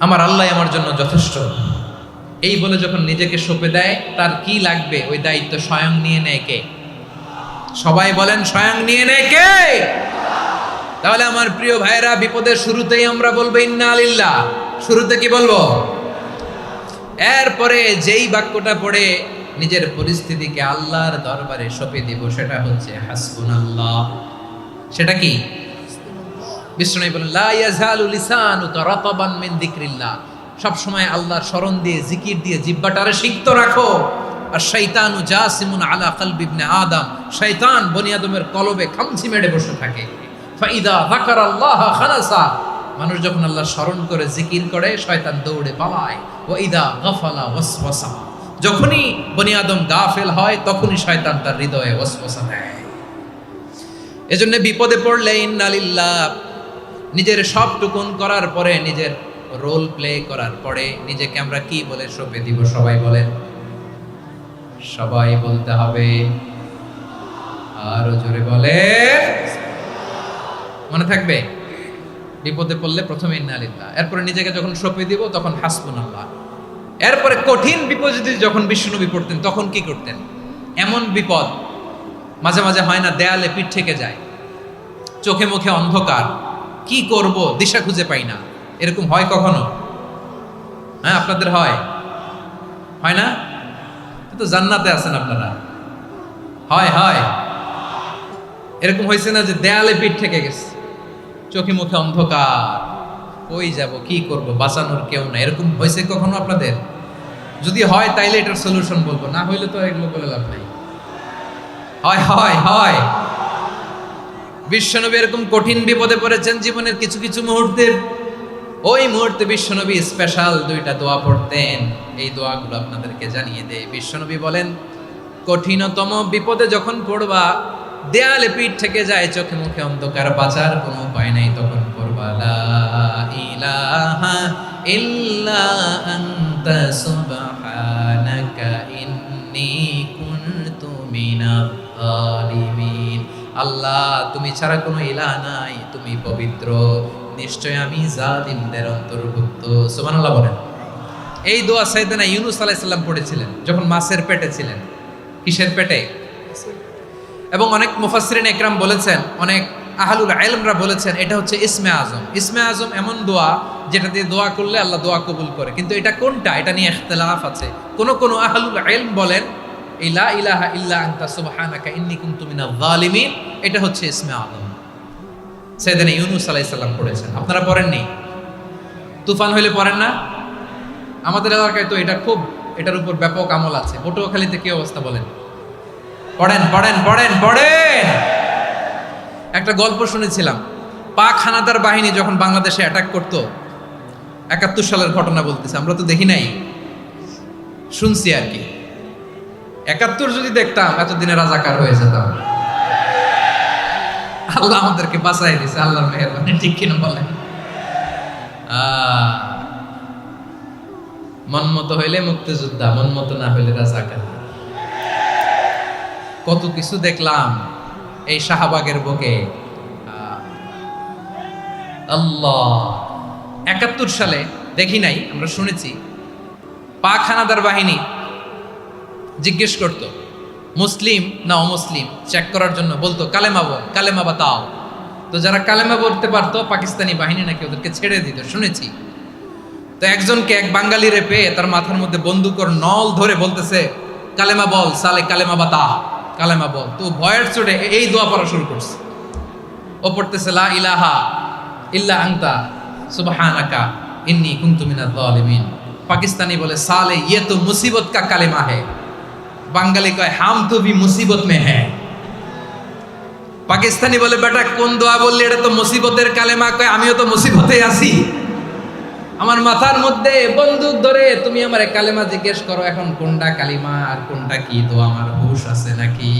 আমার আল্লাহ আমার জন্য যথেষ্ট, এই বলে যখন নিজেকে সঁপে দেয়, তার কি লাগবে ওই দায়িত্ব স্বয়ং নিয়ে নেয় কে? সবাই বলেন, স্বয়ং নিয়ে নেয় কে? তাহলে আমার প্রিয় ভাইরা, বিপদের শুরুতেই আমরা বলবো ইন্না লিল্লাহ। শুরুতে কি বলবো? এরপরে যেই বাক্যটা পড়ে নিজের পরিস্থিতিকে আল্লাহর দরবারে সঁপে দিব, সেটা হচ্ছে হাসবুনাল্লাহ। সেটা কি? বিষ্ণু বলেন, লা ইয়াজালু লিসানুকা রাতাবান মিন যিকরিল্লাহ, সব সময় আল্লাহর স্মরণ দিয়ে, জিকির দিয়ে জিহ্বাটারে সিক্ত রাখো। আর শয়তানু জাসিমুন আলা কলবি ইবনে আদম, শয়তান বনি আদমের কলবে খামচি মেরে বসে থাকে। ফাইদা যাকারাল্লাহ খানাসা, মানুষ যখন আল্লাহ স্মরণ করে, জিকির করে, শয়তান দৌড়ে পালায়। ওয়া ইদা গাফালা ওয়াসওয়াসা, যখনই বনি আদম গাফেল হয় তখনই শয়তান তার হৃদয়ে ওয়াসওয়াসা দেয়। এজন্য বিপদে পড়লে ইন্না লিল্লাহ, নিজের সবটুকুন করার পরে, নিজের রোল প্লে করার পরে নিজেকে আমরা কি বলে সঁপে দিব? সবাই বলেন, সবাই বলতে হবে, আরো জোরে বলে, মনে থাকবে? বিপদে পড়লে প্রথমে ইন্না লিল্লাহ, এরপরে নিজেকে যখন সঁপে দিব তখন হাসবুনাল্লাহ। এরপরে কঠিন বিপদে যখন বিশ্বনবী পড়তেন তখন কি করতেন? এমন বিপদ মাঝে মাঝে হয় না, দেয়ালে পিঠ থেকে যায়, চোখে মুখে অন্ধকার, কি করব দিশা খুঁজে পাই না, এরকম হয় কখনো? হ্যাঁ, আপনাদের হয় হয় না? তো জান্নাতে আছেন আপনারা। হয় হয় এরকম হয়েছে না যে দেয়ালে পিঠ থেকে গেছে, চোখে মুখে অন্ধকার, কই যাব, কি করব, বাঁচানোর কেউ না, এরকম হয়েছে কখনো আপনাদের? যদি হয় তাইলে এটার সলিউশন বলবো, না হইলে তো এগুলো বলে লাভ নাই। হয় হয় হয় বিশ্বনবী এরকম কঠিন বিপদে পড়েছেন জীবনের কিছু কিছু মুহূর্তে। ওই মুহূর্তে বিশ্বনবী স্পেশাল 2টা দোয়া পড়তেন। এই দোয়াগুলো আপনাদেরকে জানিয়ে দেয়। বিশ্বনবী বলেন, কঠিনতম বিপদে যখন পড়বা, দেয়ালে পিঠ থেকে যায়, চোখে মুখে অন্ধকার, বাঁচার কোনো উপায় নাই, তখন পড়বা লা ইলাহা ইল্লা আনতা সুবহানাকা ইন্নী কুনতু মিনাজ জালিমিন। আল্লাহ, তুমি ছাড়া কোনো ইলাহ নাই, তুমি পবিত্র, নিশ্চয় আমি জালিমদের অন্তর্ভুক্ত। সুবহানাল্লাহ বলেন। এই দোয়া সাইয়েদনা ইউনূস আলাইহিস সালাম পড়েছিলেন যখন মাছের পেটে ছিলেন। কিসের পেটে? এবং অনেক মুফাসসিরিন একরাম বলেছেন, অনেক আহলুল ইলমরা বলেছেন, এটা হচ্ছে ইসমে আজম। ইসমে আজম এমন দোয়া যেটা দিয়ে দোয়া করলে আল্লাহ দোয়া কবুল করে। কিন্তু এটা কোনটা, এটা নিয়ে ইখতিলাফ আছে। কোন আহলুল ইলম বলেন লা ইলাহা ইল্লা আনতা সুবহানাকা ইন্নী কুনতু মিনাজ জালিমিন, এটা হচ্ছে ইসমে আজম। সাইয়েদনা ইউনূস আলাইহিস সালাম পড়েছেন, আপনারা পড়েননি? তুফান হইলে পড়েন না? আমাদের এলাকায় তো এটা খুব, এটার উপর ব্যাপক আমল আছে। পটুয়াখালীতে কি অবস্থা বলেন? পড়েন পড়েন পড়েন পড়েন। একটা গল্প শুনেছিলাম, পাক হানাদার বাহিনী যখন বাংলাদেশে অ্যাটাক করতো, 71 সালের ঘটনা বলতেছে, আমরা তো দেখি নাই, শুনছি আর কি। 71 যদি দেখতাম এতদিনে রাজাকার হয়ে যেতাম। আল্লাহ আমাদেরকে বাঁচাই দিয়েছে, আল্লাহর মেহেরবানি, ঠিক কিনা বলেন? মন মতো হইলে মুক্তিযোদ্ধা, মন মতো না হইলে রাজাকার। কত কিছু দেখলাম এই শাহবাগের বুকে। আল্লাহ, 71 সালে দেখি নাই, আমরা শুনেছি পাক হানাদার বাহিনী জিজ্ঞেস করতো মুসলিম না অমুসলিম চেক করার জন্য, বলতো কালেমা বল, কালেমা বাতাও। তো যারা কালেমা বলতে পারতো পাকিস্তানি বাহিনী নাকি ওদেরকে ছেড়ে দিত, শুনেছি। তো একজনকে, এক বাঙালিরে পেয়ে তার মাথার মধ্যে বন্দুকর নল ধরে বলতেছে কালেমা বল সালে, কালেমা বাতা, কালেমা বল। তো ভয়ের চোটে এই দোয়া পড়া শুরু করছে। ও পড়তেছে লা ইলাহা ইল্লা আনতা সুবহানাকা ইন্নী কুনতু মিনাজ জালিমিন। পাকিস্তানি বলে সালে ইয়ে তো মুসিবত কা কালেমা হে। বাঙালি কয় হাম তো ভি মুসিবত মে হ্যায়। পাকিস্তানি বলে বেটা কোন দোয়া বললি, এটা তো মুসিবতের কালেমা। কয় আমিও তো মুসিবতে আছি, আমার মাথার মধ্যে বন্দুক ধরে তুমি আমারে কালেমা জিজ্ঞেস করো, এখন কোনটা কালিমা আর কোনটা কি দোয়া, আমার হুশ আছে নাকি?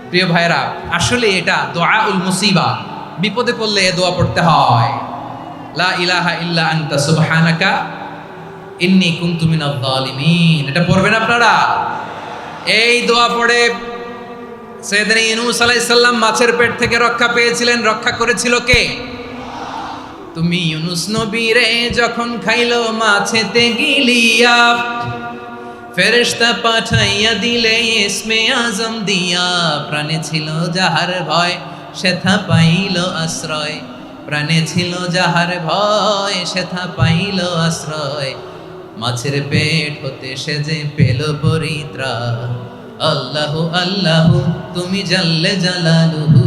প্রিয় ভাইরা, আসলে এটা দোয়াউল মুসিবা, বিপদে পড়লে এ দোয়া পড়তে হয়। লা ইলাহা ইল্লা আনতা সুবহানাকা ইন্নী কুনতু মিনাজ জালিমিন, এটা পড়বেন আপনারা। এই দোয়া পড়ে সাইয়েদনা ইউনূস আলাইহিস সালাম মাছের পেট থেকে রক্ষা পেয়েছিলেন। রক্ষা করেছিল কে? তুমি ইউনূস নবীরে যখন খাইলো মাছেতে গিলিয়া, ফেরেশতা পাঠাইয়া দিলে ইসমে আজম দিয়া। প্রাণে ছিল যাহার ভয় সেথা পাইল আশ্রয়, প্রাণে ছিল যাহার ভয় সেথা পাইল আশ্রয়। মাছের পেট হতে সে যে পেল পরিত্রাণ। আল্লাহু আল্লাহু তুমি জাল্লে জালালুহু,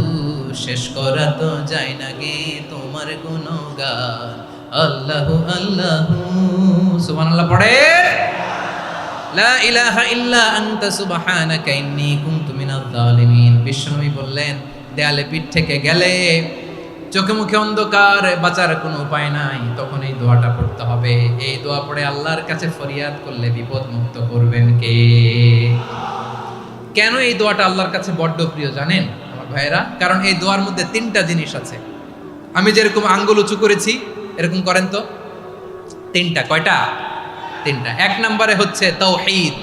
শেষ করা তো যায় না গে তোমার গুণগান। আল্লাহু আল্লাহু, সুবহানাল্লাহ পড়ে। লা ইলাহা ইল্লা আনতা সুবহানাকা ইন্নী কুনতু মিনাজ জালিমিন। বিশ্বনবী বললেন, দেয়ালে পিঠ থেকে গেলে, চোখে মুখে অন্ধকার, বাঁচার কোনো উপায় নাই, তখন এই দোয়াটা পড়তে হবে। এই দোয়া পড়ে আল্লাহর কাছে ফরিয়াদ করলে বিপদ মুক্ত করবেন কে? কেন এই দোয়াটা আল্লাহর কাছে বড্ড প্রিয় জানেন আমার ভাইয়েরা? কারণ এই দোয়ার মধ্যে 3টা জিনিস আছে। আমি যেরকম আঙ্গুল উঁচু করেছি এরকম করেন তো। 3টা। কয়টা? 3টা। 1 নম্বরে হচ্ছে তাওহীদ,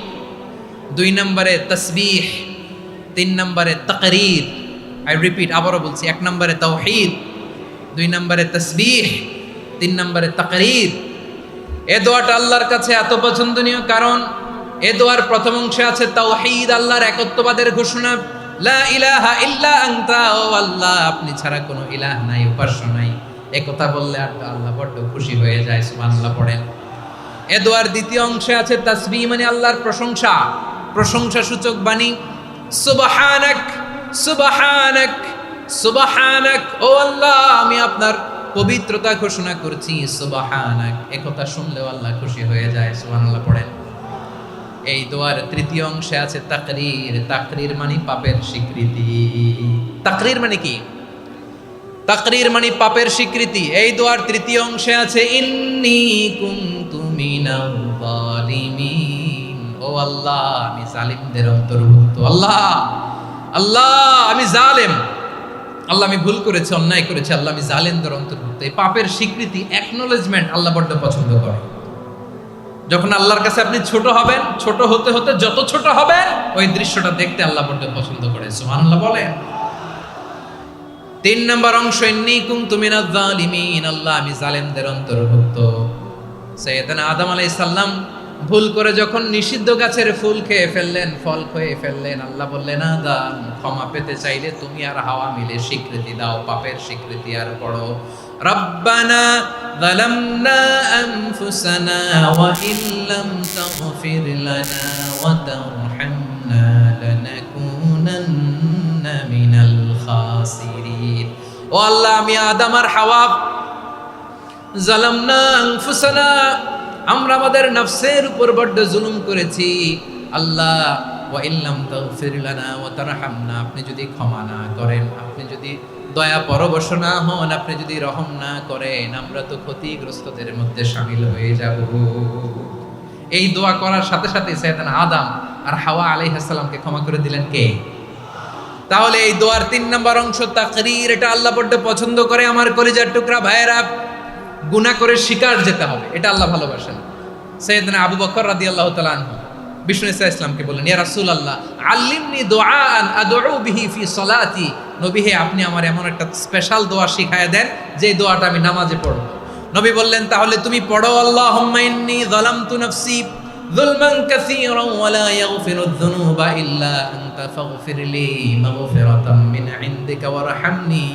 2 নম্বরে তাসবিহ, 3 নম্বরে তাকরীর। আই রিপিট, আবারও বলছি, 1 নম্বরে তাওহীদ, 2 নম্বরে তাসবিহ, 3 নম্বরে তাকরীর। এই দোয়াটা আল্লাহর কাছে এত পছন্দনীয় কারণ এই দোয়ার প্রথম অংশে আছে তাওহীদ, আল্লাহর একত্ববাদের ঘোষণা। লা ইলাহা ইল্লা আনতা, ও আল্লাহ আপনি ছাড়া কোনো ইলাহ নাই, উপাস্য নাই। এই কথা বললে আর আল্লাহ বড় খুশি হয়ে যায়। সুবহানাল্লাহ পড়েন। এ দোয়ার দ্বিতীয় অংশে আছে তাসবিহ মানে আল্লাহর প্রশংসা, প্রশংসা সূচক বাণী। সুবহানাক সুবহানাক সুবহানাক, ও আল্লাহ আমি আপনার পবিত্রতা ঘোষণা করছি। সুবহানাক, একথা শুনলেও আল্লাহ খুশি হয়ে যায়। সুবহানাল্লাহ পড়েন। এই দোয়ার তৃতীয় অংশে আছে তাকরীর। তাকরীর মানে পাপের স্বীকৃতি। তাকরীর মানে কি? তাকরীর মানে পাপের স্বীকৃতি। এই দোয়ার তৃতীয় অংশে আছে ইন্নী কুনতু মিনাল যালিমিন, ও আল্লাহ আমি জালিমদের অন্তর্ভুক্ত। আল্লাহ আল্লাহ আমি জালেম, আল্লাহ আমি ভুল করেছি, অন্যায় করেছি, আল্লাহ আমি জালেমদের অন্তর্ভুক্ত। এই পাপের স্বীকৃতি, অ্যাকনোলেজমেন্ট আল্লাহ বড্ড পছন্দ করে। যখন আল্লাহর কাছে আপনি ছোট হবেন, ছোট হতে হতে যত ছোট হবেন ওই দৃশ্যটা দেখতে আল্লাহ বড্ড পছন্দ করে। সুবহানাল্লাহ বলেন। 3 নম্বর অংশ ইন্নী কুনতু মিনাজ জালিমিন, আল্লাহ আমি জালেমদের অন্তর্ভুক্ত। সাইয়েদনা আদম আলাইহিস সালাম ভুল করে যখন নিষিদ্ধ গাছের ফুল খেয়ে ফেললেন, ফল খেয়ে ফেললেন, আল্লাহ বললেন আদম ক্ষমা পেতে চাইলে তুমি আর হাওয়া মিলে স্বীকৃতি দাও, পাপের স্বীকৃতি আর পড়ো রব্বানা যালামনা আনফুসানা ওয়া ইল্লাম তাগফির লানা ওয়া তারহামনা লানাকুনান্না মিনাল খাসিরিন। ও আল্লাহ আমি আদম আর হাওয়া যালামনা আনফুসানা, আমরা আমাদের নফসের উপর বড্ড জুলুম করেছি। আল্লাহ ওয়া ইল্লাম তাগফির লানা ওয়া তারহামনা, আপনি যদি ক্ষমা না করেন, আপনি যদি দয়া পরবশ না হন, আপনি যদি রহম না করেন, আমরা তো ক্ষতিগ্রস্তদের মধ্যে শামিল হয়ে যাব। এই দোয়া করার সাথে সাথে সাইয়েদনা আদম আর হাওয়া আলাইহিস সালামকে ক্ষমা করে দিলেন কে? তাহলে এই দোয়ার 3 নম্বর অংশ তাকরীর, এটা আল্লাহ বড্ড পছন্দ করে। আমার কলিজার টুকরা ভাইয়েরা, গুনাহ করে শিকার যেতে হবে, এটা আল্লাহ ভালোবাসেন। সাইয়েদনা আবু বকর রাদিয়াল্লাহু তাআলা আনহু বিষ্ণু ইসা ইসলামকে বললেন, ইয়া রাসূলুল্লাহ আল্লিমনি দুআআন আদউ বিহি ফি সলাতি, নবী হে আপনি আমার এমন একটা স্পেশাল দোয়া শিখায়া দেন যে দোয়াটা আমি নামাজে পড়ব। নবী বললেন তাহলে তুমি পড়ো আল্লাহুম্মা ইন্নী যালামতু নাফসি যুলমান কাসীরান ওয়া লা ইয়াগফিরুয যুনুবা ইল্লা আনতা ফাগফিরলি মাগফিরাতাম মিন ইনদিকা ওয়ারহামনি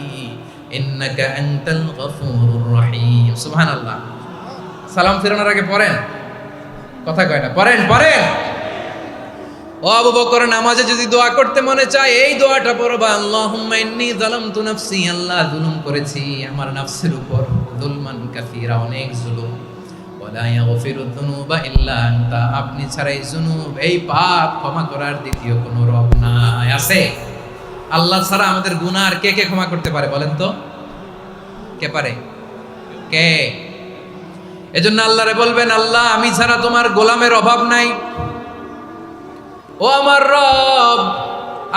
ইন্নাকা আনতাল গফুরুর রহিম। সুবহানাল্লাহ। সালাম ফেরানোর আগে পড়েন, কথা কয় না, পড়েন পড়েন। ও আবু বকর, নামাজে যদি দোয়া করতে মনে চায় এই দোয়াটা পড়বা, আল্লাহুম্মা ইন্নী যালামতু নাফসি, আল্লাহ জুলুম করেছি আমার নফসের উপর, যুলমান কাসীরা অনেক জুলুম, ওয়া লা ইয়াগফিরুয যুনুবা ইল্লা আনতা, আপনি ছাড়া এই জুনুব এই পাপ ক্ষমা করার দ্বিতীয় কোনো রব নাই। আছে? আল্লাহ ছাড়া আমাদের গুনাহ আর কে কে ক্ষমা করতে পারে বলেন তো? কে পারে? কে? এজন্য আল্লাহরে বলবেন, আল্লাহ আমি ছাড়া তোমার গোলামের অভাব নাই, ও আমার রব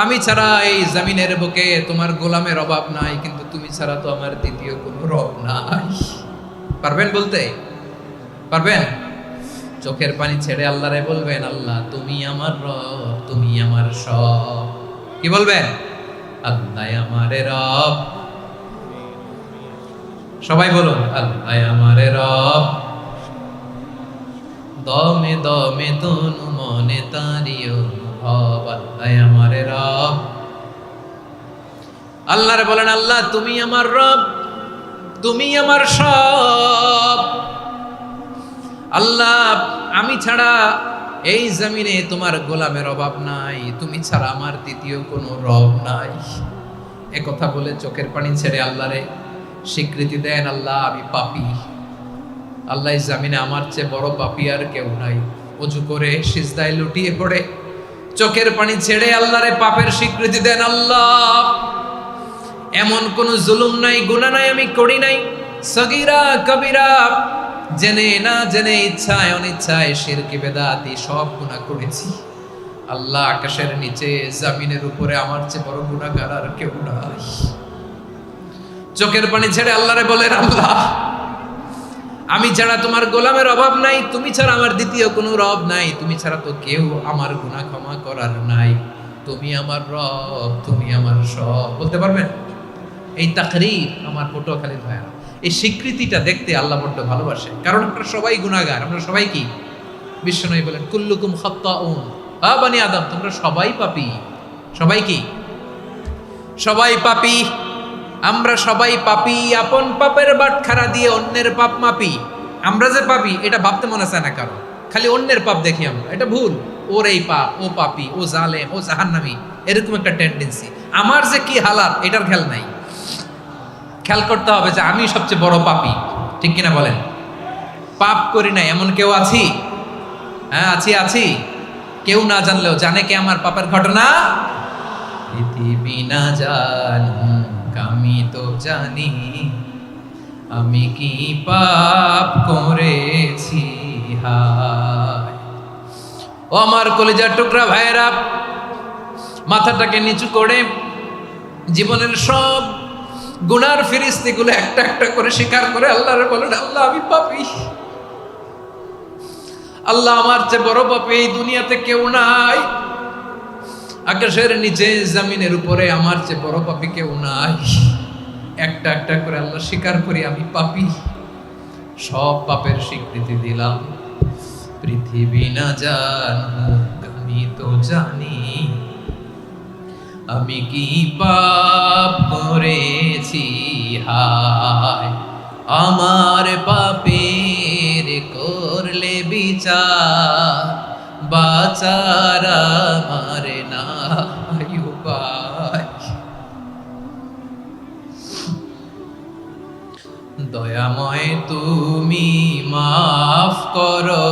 আমি ছাড়া এই জমিনের বুকে তোমার গোলামের অভাব নাই, কিন্তু তুমি ছাড়া তো আমার দ্বিতীয় কোনো রব নাই। পারবেন বলতে? পারবেন? চোখের পানি ছেড়ে আল্লাহরে বলবেন, আল্লাহ তুমি আমার রব, তুমি আমার সব। কি বলবেন? আল্লাহ আমারে রব। সবাই বলুন, আল্লাহ আমারে রব, দমে দমে তনু মনে তারি অনুভব, আল্লাহ আমারে রব। আল্লাহরে বলেন, আল্লাহ তুমি আমার রব, তুমি আমার সব। আল্লাহ আমি ছাড়া এই জমিনে তোমার গোলামের অভাব নাই, তুমি ছাড়া আমার দ্বিতীয় কোনো রব নাই। একথা বলে চোখের পানি ছেড়ে আল্লাহরে স্বীকৃতি দেন, আল্লাহ আমি পাপী, আল্লাহ জামিনে আমার চেয়ে বড় পাপী আর কেউ নাই। ওযু করে সিজদায় লুটিয়ে পড়ে চোখের পানি ছেড়ে আল্লাহরে পাপের স্বীকৃতি দেন, আল্লাহ এমন কোন জুলুম নাই, গুনাহ নাই আমি করি নাই, সগীরা কবিরা জেনে না জেনে, ইচ্ছায় অনিচ্ছায়, শিরকি বেদাতি সব গুনাহ করেছি। আল্লাহ আকাশের নিচে জমিনের উপরে আমার চেয়ে বড় গুনাহগার আর কেউ নাই। চোখের পানি ছেড়ে আল্লাহরে বলেন, আল্লাহ আমি ছাড়া তোমার গোলামের অভাব নাই, তুমি ছাড়া আমার দ্বিতীয় কোনো রব নাই, তুমি ছাড়া তো কেউ আমার গুনাহ ক্ষমা করার নাই, তুমি আমার রব, তুমি আমার সব। বলতে পারবেন? এই তাকরীর আমার পটুয়াখালীর ভাইরা, এই স্বীকৃতিটা দেখতে আল্লাহ বড্ড ভালোবাসে, কারণ আমরা সবাই গুনাহগার, আমরা সবাই কি? বিশ্বনবী বলেন কুল্লুকুম খাত্তাউন, আ বানি আদম তোমরা সবাই পাপী। সবাই কি? সবাই পাপী। আমরা সবাই পাপী, আপন পাপের বাটখারা দিয়ে অন্যের পাপ মাপি। আমরা যে পাপি এটা ভাবতে মনে চায় না কারো, খালি অন্যের পাপ দেখি আমরা, এটা ভুল। ওর এই পাপ, ও পাপি, ও জালেম, ও জাহান্নামী, এরকম একটা টেন্ডেন্সি। আমার যে কি হালাত এটার খেয়াল নাই। খেয়াল করতে হবে যে আমি সবচেয়ে বড় পাপী, ঠিক কিনা বলেন? পাপ করি না এমন কেউ আছি? হ্যাঁ আছি। কেউ না জানলেও জানে কে আমার পাপের ঘটনা? পৃথিবী না জানুক আমি তো জানি আমি কি পাপ করেছি। হায় ও আমার কলিজার টুকরা ভাইয়েরা, মাথাটাকে নিচু করে জীবনের সব গুনার ফিরিস্তিগুলো একটা একটা করে স্বীকার করে আল্লাহরে বলেন, আল্লাহ আমি পাপী, আল্লাহ আমার চেয়ে বড় পাপী এই দুনিয়াতে কেউ নাই, আকাশের নিচে জমিনের উপরে আমার চেয়ে বড় পাপী কেউ নাই। একটা একটা করে আল্লাহ স্বীকার করি আমি পাপী, সব পাপের স্বীকৃতি দিলাম। পৃথিবী না জানুক আমি তো জানি আমি কি পাপ করেছি। হায় আমার পাপের করলে বিচার, বাঁচার আমার নাই উপায়। দয়াময় তুমি মাফ করো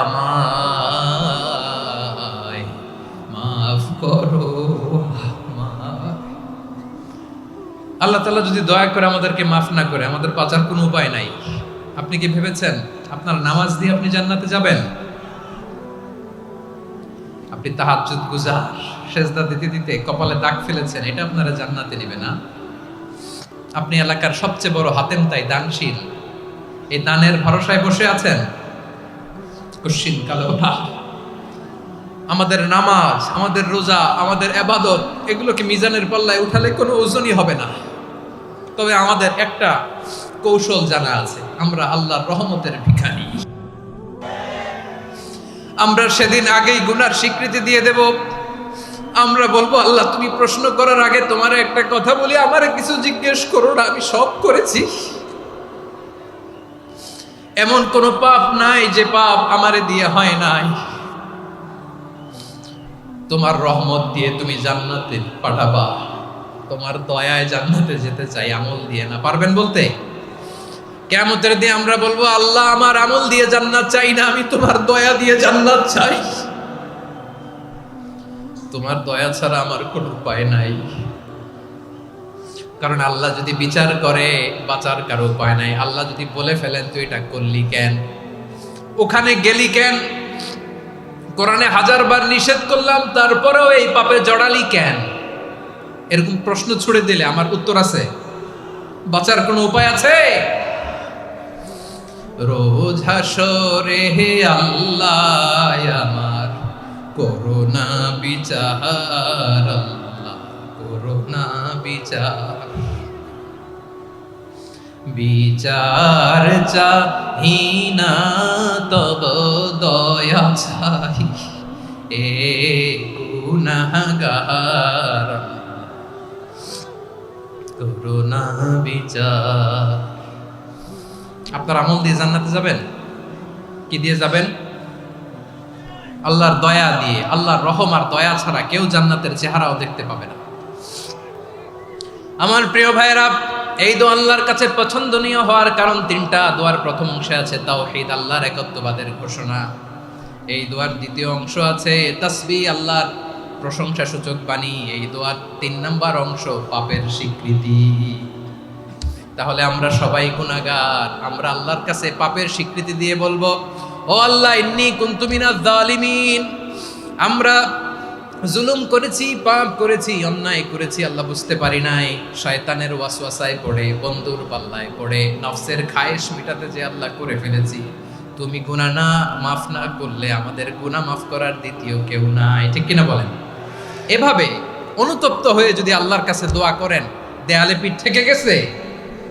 আমায়, মাফ করো আমায়। আল্লাহ তাআলা যদি দয়া করে আমাদেরকে মাফ না করে, আমাদের বাঁচার কোনো উপায় নাই। আপনি কি ভেবেছেন আপনার নামাজ দিয়ে আপনি জান্নাতে যাবেন? আপনি তাহাজ্জুদ গুজার, সেজদা দিতে দিতে কপালে দাগ ফেলেছেন, এটা আপনারা জান্নাতে নেবে না। আপনি এলাকার সবচেয়ে বড় হাতেম তাই দানশীল, এই দানের ভরসায় বসে আছেন। কশিন কালে ওঠা আমাদের নামাজ, আমাদের রোজা, আমাদের ইবাদত, এগুলোকে মিজানের পাল্লায় উঠালে কোনো ওজনই হবে না। তবে আমাদের একটা কৌশল জানা আছে, আমরা আল্লাহর রহমতের ভিখারি। আমরা সেদিন আগেই গুনার স্বীকৃতি দিয়ে দেব। আমরা বলবো, আল্লাহ তুমি প্রশ্ন করার আগে তোমার একটা কথা বলি, আমারে কিছু জিজ্ঞেস করো না, আমি সব করেছি। এমন কোন পাপ নাই যে পাপ আমারে দিয়ে হয় নাই। তোমার রহমত দিয়ে তুমি জান্নাতে পাঠাবা, তোমার দয়ায় জান্নাতে যেতে চাই, আমল দিয়ে না। পারবেন বলতে? কিয়ামতের দিন আমরা বলবো, আল্লাহ আমার আমল দিয়ে জান্নাত চাই না, আমি তোমার দয়া দিয়ে জান্নাত চাই। তোমার দয়া ছাড়া আমার কোনো উপায় নাই। কারণ আল্লাহ যদি বিচার করে বাঁচার কারো উপায় নাই। আল্লাহ যদি বলে ফেলেন তুই এটা করলি কেন, ওখানে গেলি কেন, কোরআনে 1000 বার নিষেধ করলাম তারপরেও এই পাপে জড়ালি কেন, এরকম প্রশ্ন ছুড়ে দিলে আমার উত্তর আছে? বাঁচার কোনো উপায় আছে? রোজ হাসরে হে আল্লাহ আমার করোনা বিচার, আল্লাহ করোনা বিচার। বিচার চাহি না তব দয়া চাই, এ গুনাহগার করোনা বিচার। আপনার আমল দিয়ে জান্নাতে যাবেন? কি দিয়ে যাবেন? আল্লাহর দয়া দিয়ে। আল্লাহর রহম আর দয়া ছাড়া কেউ জান্নাতের চেহারাও দেখতে পাবে না। আমার প্রিয় ভাইয়েরা, এই দোয়া আল্লাহর কাছে পছন্দনীয় হওয়ার কারণ 3টা। দোয়ার প্রথম অংশে আছে তাওহীদ, আল্লাহর একত্ববাদের ঘোষণা। এই দোয়ার দ্বিতীয় অংশ আছে তাসবিহ, আল্লাহর প্রশংসা সূচক বাণী। এই দোয়ার 3 নম্বর অংশ পাপের স্বীকৃতি। তাহলে আমরা সবাই গুনাহগার। আমরা আল্লাহর কাছে পাপের স্বীকৃতি দিয়ে বলবো, ও আল্লাহ ইন্নী কুনতু মিনাজ জালিমিন, আমরা জুলুম করেছি, পাপ করেছি, অন্যায় করেছি, আল্লাহ বুঝতে পারি নাই। শয়তানের ওয়াসওয়াসায় পড়ে, বন্ধুর পাল্লায় পড়ে, নফসের খায়েশ মিটাতে যে আল্লাহ করে ফেলেছি। তুমি গুনাহ না মাফ না করলে আমাদের গুনাহ মাফ করার দ্বিতীয় কেউ নাই, ঠিক কিনা বলেন? এভাবে অনুতপ্ত হয়ে যদি আল্লাহর কাছে দোয়া করেন, দেয়ালে পিঠ থেকে গেছে,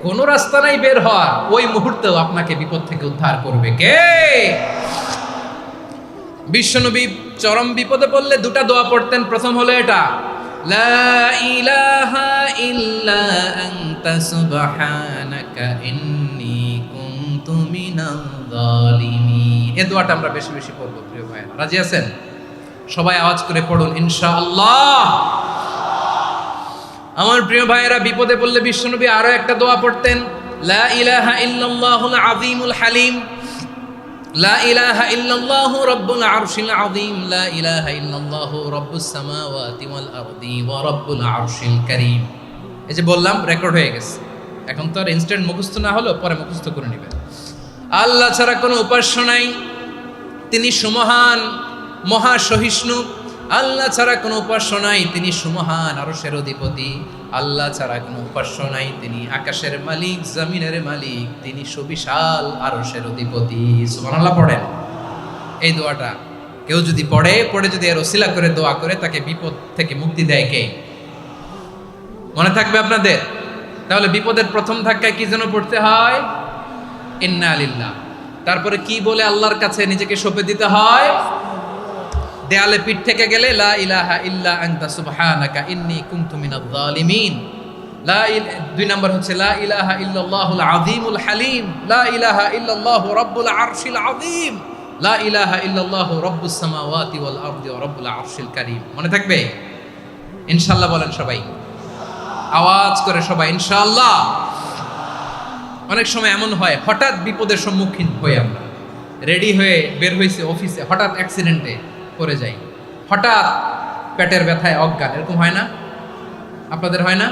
কোনো রাস্তা নাই বের হওয়ার, ওই মুহূর্তেও আপনাকে বিপদ থেকে উদ্ধার করবে কে? বিশ্বনবী চরম বিপদে পড়লে 2টা দোয়া পড়তেন। প্রথম হলো এটা, লা ইলাহা ইল্লা আনতা সুবহানাকা ইন্নী কুনতু কুনতু মিনাল যালিমিন। এই দোয়াটা আমরা বেশি বেশি পড়ব প্রিয় ভাইরা। রাজি আছেন? সবাই আওয়াজ করে পড়ুন ইনশাআল্লাহ। আমার প্রিয় ভাইয়েরা, বিপদে পড়লে বিশ্বনবী আরো একটা দোয়া পড়তেন, লা ইলাহা ইল্লাল্লাহুল আযীমুল হালিম, লা ইলাহা ইল্লাল্লাহু রাব্বুল আরশিল আযীম, লা ইলাহা ইল্লাল্লাহু রাব্বুস সামাওয়াতি ওয়াল আরদি ওয়া রাব্বুল আরশিল কারীম। এই যে বললাম, রেকর্ড হয়ে গেছে। এখন তো আর ইনস্ট্যান্ট মুখস্থ না হলো, পরে মুখস্থ করে নেবেন। আল্লাহ ছাড়া কোনো উপাস্য নাই, তিনি সুমহান, মহা সহিষ্ণু। আল্লাহ ছাড়া কোনো উপাস্য নাই, তিনি সুমহান, আরশের অধিপতি। আল্লাহ ছাড়া কোনো উপাস্য নাই, তিনি আকাশের মালিক, জমিনের মালিক, তিনি সুবিশাল আরশের অধিপতি। সুবহানাল্লাহ পড়েন। এই দোয়াটা কেউ যদি পড়ে যদি এর ওসিলা করে দোয়া করে, তাকে বিপদ থেকে মুক্তি দেয় কে? মনে থাকবে আপনাদের? তাহলে বিপদের প্রথম ধাক্কায় কি যেন পড়তে হয়? ইন্না লিল্লাহ। তারপরে কি বলে আল্লাহর কাছে নিজেকে সঁপে দিতে হয়? দেয়ালে পিঠ থেকে গেলে লা ইলাহা ইল্লা আনতা সুবহানাকা ইন্নী কুনতু মিনাজ জালিমিন। দুই নম্বর হচ্ছে লা ইলাহা ইল্লাল্লাহুল আযীমুল হালিম, লা ইলাহা ইল্লাল্লাহু রাব্বুল আরশিল আযীম, লা ইলাহা ইল্লাল্লাহু রাব্বুস সামাওয়াতি ওয়াল আরদি ওয়া রাব্বুল আরশিল কারীম। মনে থাকবে? ইনশাআল্লাহ বলেন সবাই, আওয়াজ করে সবাই ইনশাআল্লাহ। অনেক সময় এমন হয়, হঠাৎ বিপদের সম্মুখীন হই আমরা, রেডি হয়ে বের হয়েছে অফিসে, হঠাৎ অ্যাক্সিডেন্টে পড়ে যাই, হঠাৎ পেটের ব্যথায় অজ্ঞান, এরকম হয় না? আপনাদের হয় না?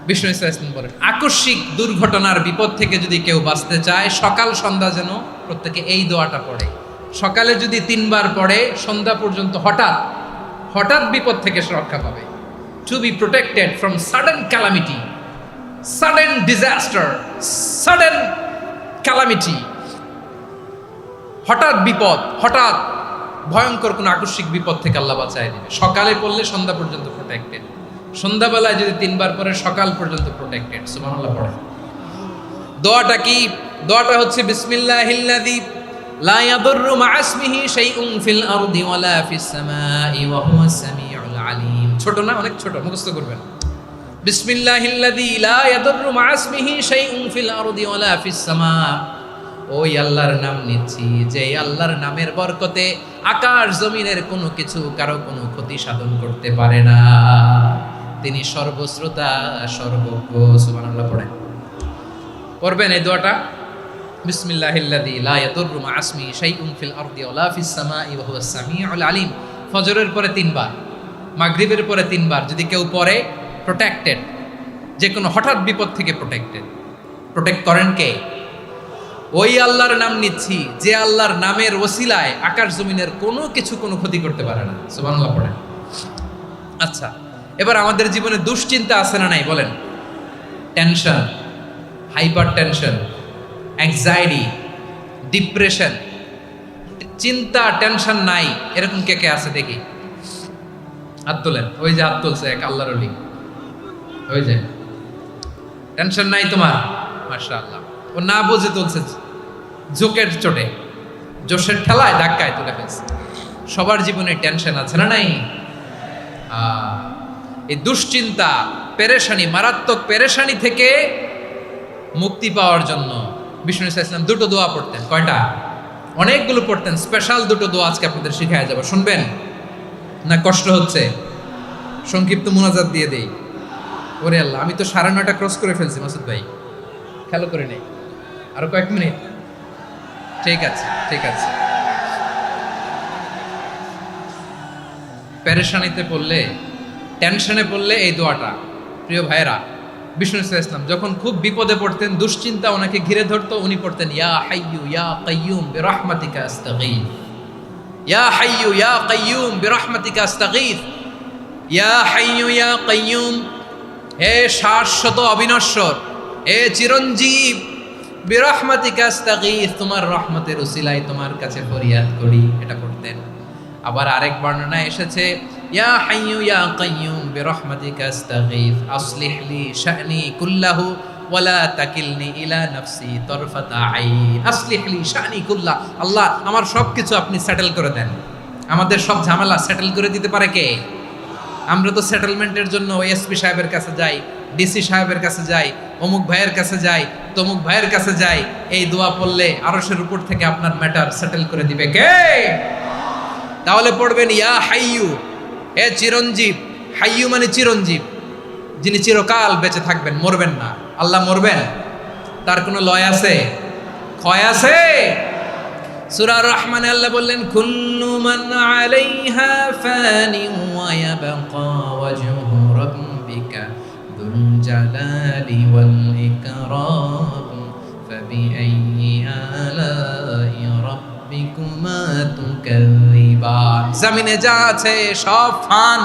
বিষ্ণু ইসলাম বলেন, আকস্মিক দুর্ঘটনার বিপদ থেকে যদি কেউ বাঁচতে চায়, সকাল সন্ধ্যা যেন প্রত্যেকে এই দোয়াটা পড়ে। সকালে যদি 3 বার পড়ে, সন্ধ্যা পর্যন্ত হঠাৎ বিপদ থেকে সে রক্ষা পাবে। To be protected from sudden calamity, sudden disaster, sudden calamity, হঠাৎ বিপদ, হঠাৎ ভয়ঙ্কর কোন আকস্মিক বিপদ থেকে আল্লাহ বাঁচায় দিবে। সকালে পড়লে সন্ধ্যা পর্যন্ত প্রোটেক্টেড, সন্ধ্যাবেলায় যদি 3 বার পরে সকাল পর্যন্ত প্রোটেক্টেড। সুবহানাল্লাহ পড়ে। দোয়াটা কি? দোয়াটা হচ্ছে বিসমিল্লাহিল্লাযী লা ইয়াদুররু মা ইসমিহি শাইউন ফিল আরদি ওয়ালা ফিস সামাই ওয়া হুয়াস সামিউল আলিম। ছোট না? অনেক ছোট, মুখস্থ করবেন। বিসমিল্লাহিল্লাযী লা ইয়াদুররু মা ইসমিহি শাইউন ফিল আরদি ওয়ালা ফিস সামা। ওই আল্লাহর নাম নিচ্ছি, যে আল্লাহর নামের বরকতে আকাশ জমিনের কোনো কিছু কারো কোনো ক্ষতি সাধন করতে পারে না। তিনি সর্বশ্রোতা, সর্বজ্ঞ। সুবহানাল্লাহ পড়েন। পড়বেন এই দোয়াটা, বিসমিল্লাহিল্লাযী লা ইয়াদুররু মা ইসমিহি শাইউন ফিল আরদি ওয়ালা ফিস সামাই ওয়া হুয়াস সামিউল আলিম। ফজরের পরে 3 বার, মাগরিবের পরে 3 বার যদি কেউ পড়ে, প্রোটেক্টেড, যে কোনো হঠাৎ বিপদ থেকে প্রোটেক্টেড। প্রোটেক্ট করেন কে? ওই আল্লাহর নাম নিচ্ছি, যে আল্লাহর নামের ওসিলায় আকাশ জমিনের কোনো কিছু কোনো ক্ষতি করতে পারে না। সুবহানাল্লাহ পড়েন। আচ্ছা, এবার আমাদের জীবনে দুশ্চিন্তা আছে না নাই বলেন? Tension, hyper tension, anxiety, depression, চিন্তা, টেনশন নাই, এরকম কে কে আছে দেখি? হাত তোলেন। ওই যে হাত তুলছে এক আল্লাহর ওলি, ওই যে। টেনশন নাই তোমার? মাশাআল্লাহ। ও না বুঝে তুলছে, জোকের চোটে, জোশের ঠেলায় ধাক্কায় তুলে ফেলছে। সবার জীবনে টেনশন আছে না নাই? এই দুশ্চিন্তা, পেরেশানি, মারাত্মক পেরেশানি থেকে মুক্তি পাওয়ার জন্য বিষ্ণু ইসলাম 2টো দোয়া পড়তেন। কয়টা? অনেকগুলো পড়তেন। স্পেশাল 2টো দোয়া আজকে আপনাদের শিখায় যাব, শুনবেন না? কষ্ট হচ্ছে? সংক্ষিপ্ত মুনাজাত দিয়ে দেই। ওরে আল্লাহ, আমি তো 9:30 ক্রস করে ফেলছি মাসুদ ভাই, খেয়াল করে নেই। আরো কয়েক মিনিট? ঠিক আছে, ঠিক আছে। পেরেশানিতে পড়লে, টেনশনে পড়লে এই দোয়াটা, প্রিয় ভাইয়েরা, বিষ্ণু ইসলাম যখন খুব বিপদে পড়তেন, দুশ্চিন্তা ওনাকে ঘিরে ধরতো, উনি পড়তেন ইয়া হাইয়ু ইয়া কাইয়ুম বিরহমাতিকা আস্তাগীথ, ইয়া হাইয়ু ইয়া কাইয়ুম বিরহমাতিকা আস্তাগীথ, ইয়া হাইয়ু ইয়া কাইয়ুম, হে শাশ্বত অবিনশ্বর, হে চিরঞ্জীব, বিরহমাতিকা আস্তাগীথ, তোমার রহমতের উসিলায় তোমার কাছে ফরিয়াদ করি। এটা পড়তেন। আবার আরেক বর্ণনায় এসেছে ইয়া হাইয়ু ইয়া কাইয়ুম বিরহমাতিকা আস্তাগীথ আসলিহ লি শা'নি কুল্লাহু ওয়ালা তাকিলনি ইলা নাফসি তরফাতা আইন। আসলিহ লি শা'নি কুল্লাহ, আল্লাহ আমার সব কিছু আপনি সেটেল করে দেন। আমাদের সব ঝামেলা সেটেল করে দিতে পারে কে? আমরা তো সেটেলমেন্টের জন্য এসপি সাহেবের কাছে যাই, ডিসি সাহেবের কাছে যাই, অমুক ভাইয়ের কাছে যাই, তমুক ভাইয়ের কাছে যাই, এই দোয়া পড়লে আরশের উপর থেকে আপনার ম্যাটার সেটেল করে দিবে কে? তাহলে পড়বেন ইয়া হাইয়ু, হে চিরঞ্জীব। হাইয়ু মানে চিরঞ্জীব, যিনি চিরকাল বেঁচে থাকবেন, মরবেন না। আল্লাহ মরবেন? তার কোনো লয় আছে, ক্ষয় আছে? সূরা রহমানে আল্লাহ বললেন কুল্লু মান আলাইহা ফানি ওয়া ইয়াবকা ওয়াজহু রাব্বিকা যুল জালালি ওয়াল ইকরাম ফাবিআইয়ি আলাই রাব্বিকুমা তুকাযযিবান। জমিনে যা আছে সব ফান,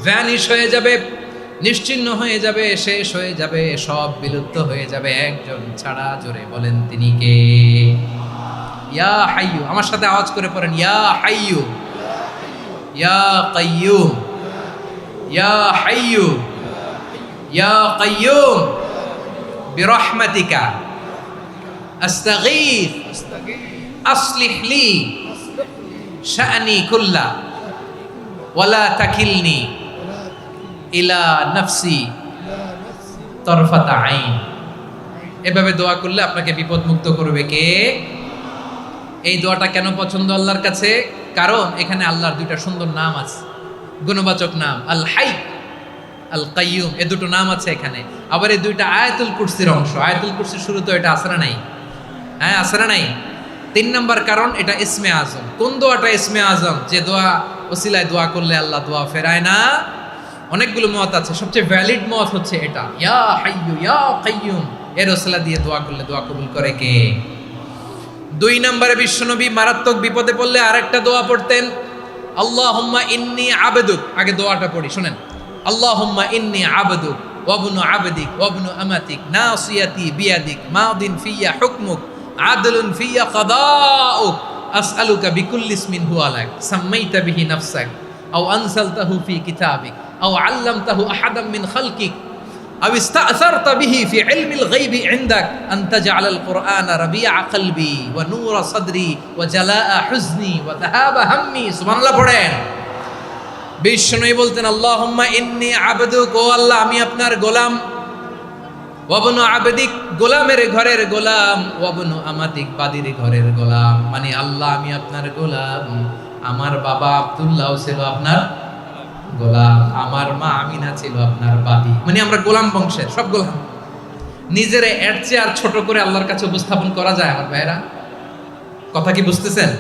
ভ্যানিশ হয়ে যাবে, নিশ্চিহ্ন হয়ে যাবে, শেষ হয়ে যাবে, সব বিলুপ্ত হয়ে যাবে, একজন ছাড়া। জোরে বলেন তিনি কে? ইয়া হাইয়ু। আমার সাথে আওয়াজ করে পড়েন ইয়া হাইয়ু, ইয়া কাইয়ুম, ইয়া হাইয়ু, ইয়া কাইয়ুম বিরহমাতিকা আস্তাগীথ আসলিহ লি শা'নি কুল্লা ওয়ালা তাকিলনি ইলা নাফসি তরফাতা আইন। এভাবে দোয়া করলে আপনাকে বিপদ মুক্ত করবে কে? এই দোয়াটা কেন পছন্দ আল্লাহর কাছে? কারণ এখানে আল্লাহর দুইটা সুন্দর নাম আছে, গুণবাচক নাম, আল হাই, আল কাইয়ুম। এই দুটো নাম আছে এখানে। আবার এই দুইটা আয়াতুল কুরসির অংশ। আয়াতুল কুরসির শুরু তো এটা আছে না নাই? হ্যাঁ, আছে না নাই? 3 নাম্বার কারণ এটা ইসমে আজম। কোন দোয়াটা ইসমে আজম? যে দোয়া ওসিলায় দোয়া করলে আল্লাহ দোয়া ফেরায় না। অনেকগুলো মত আছে, সবচেয়ে ভ্যালিড মত হচ্ছে এটা, ইয়া হাইয়ু ইয়া কাইয়ুম। এর ওসিলা দিয়ে দোয়া করলে দোয়া কবুল করে কে? 2 নম্বরে বিশ্বনবী মারাত্মক বিপদে পড়লে আরেকটা দোয়া পড়তেন, আল্লাহুম্মা ইন্নী আবদুক। আগে দোয়াটা পড়ি, শুনেন। আল্লাহুম্মা ইন্নী আবদুক ওয়া ইবনু আবদিক ওয়া ইবনু আমাতিক নাসিয়াতি বিয়াদিক মাদিন ফিয়া হুকমুক আদলুন ফিয়া কাদাউক আসআলুকা বিকুল্লি ইসমিন হুয়া লাক সাম্মাইতা বিহি নাফসাক আও আনসালতাহু ফি কিতাবিক আও আল্লামতাহু আহাদাম মিন খালকিক أو استأثرت به في علم الغيب عندك أن تجعل القرآن ربيع قلبي ونور صدري وجلاء حزني وذهاب همي। سبحان الله পড়েন। বিশ্বনবী বলতেন আল্লাহুম্মা ইন্নী আবদুক, ও আল্লাহ আমি আপনার গোলাম, ওয়া ইবনু আবদিক, গোলামের ঘরের গোলাম, ওয়া ইবনু আমাতিক, বাদীর ঘরের গোলাম। মানে আল্লাহ আমি আপনার গোলাম, আমার বাবা আব্দুল্লাহ ছিল আপনার গোলাম, আমার মা আমিনা ছিল আপনার বাদী। মানে আমরা গোলাম বংশের, সব গোলাম। নিজের এর চেয়ে আর ছোট করে আল্লাহর কাছে উপস্থাপন করা যায় আমার ভাইরা? কথা কি বুঝতেছেন?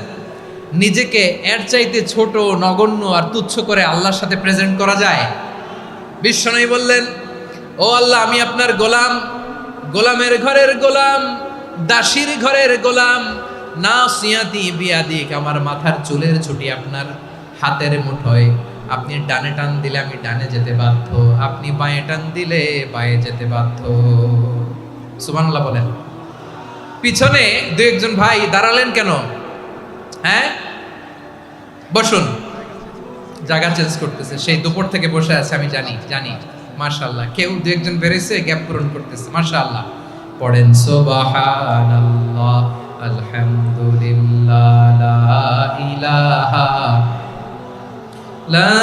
নিজেকে এর চাইতে ছোট, নগণ্য আর তুচ্ছ করে আল্লাহর সাথে প্রেজেন্ট করা যায়? বিশ্বনবী বললেন, ও আল্লাহ আমি আপনার গোলাম, গোলামের ঘরের গোলাম, দাসীর ঘরের গোলাম, নাসিয়াতি বিয়াদিক, আমার মাথার চুলের ছুটি আপনার হাতের মুঠোয়। আপনি ডানে টান দিলে আমি ডানে যেতে বাধ্য, আপনি বাঁয়ে টান দিলে বাঁয়ে যেতে বাধ্য। সুবহানাল্লাহ বলেন। পিছনে 2-1 ভাই দাঁড়ালেন কেন? হ্যাঁ, বসুন। জায়গা চেঞ্জ করতেছে, সেই দুপুর থেকে বসে আছে, আমি জানি। মাশাআল্লাহ, কেউ 2-1 বেরিয়েছে, গ্যাপ পূরণ করতেছে। মাশাআল্লাহ। পড়েন সুবহানাল্লাহ আলহামদুলিল্লাহ লা ইলাহা লা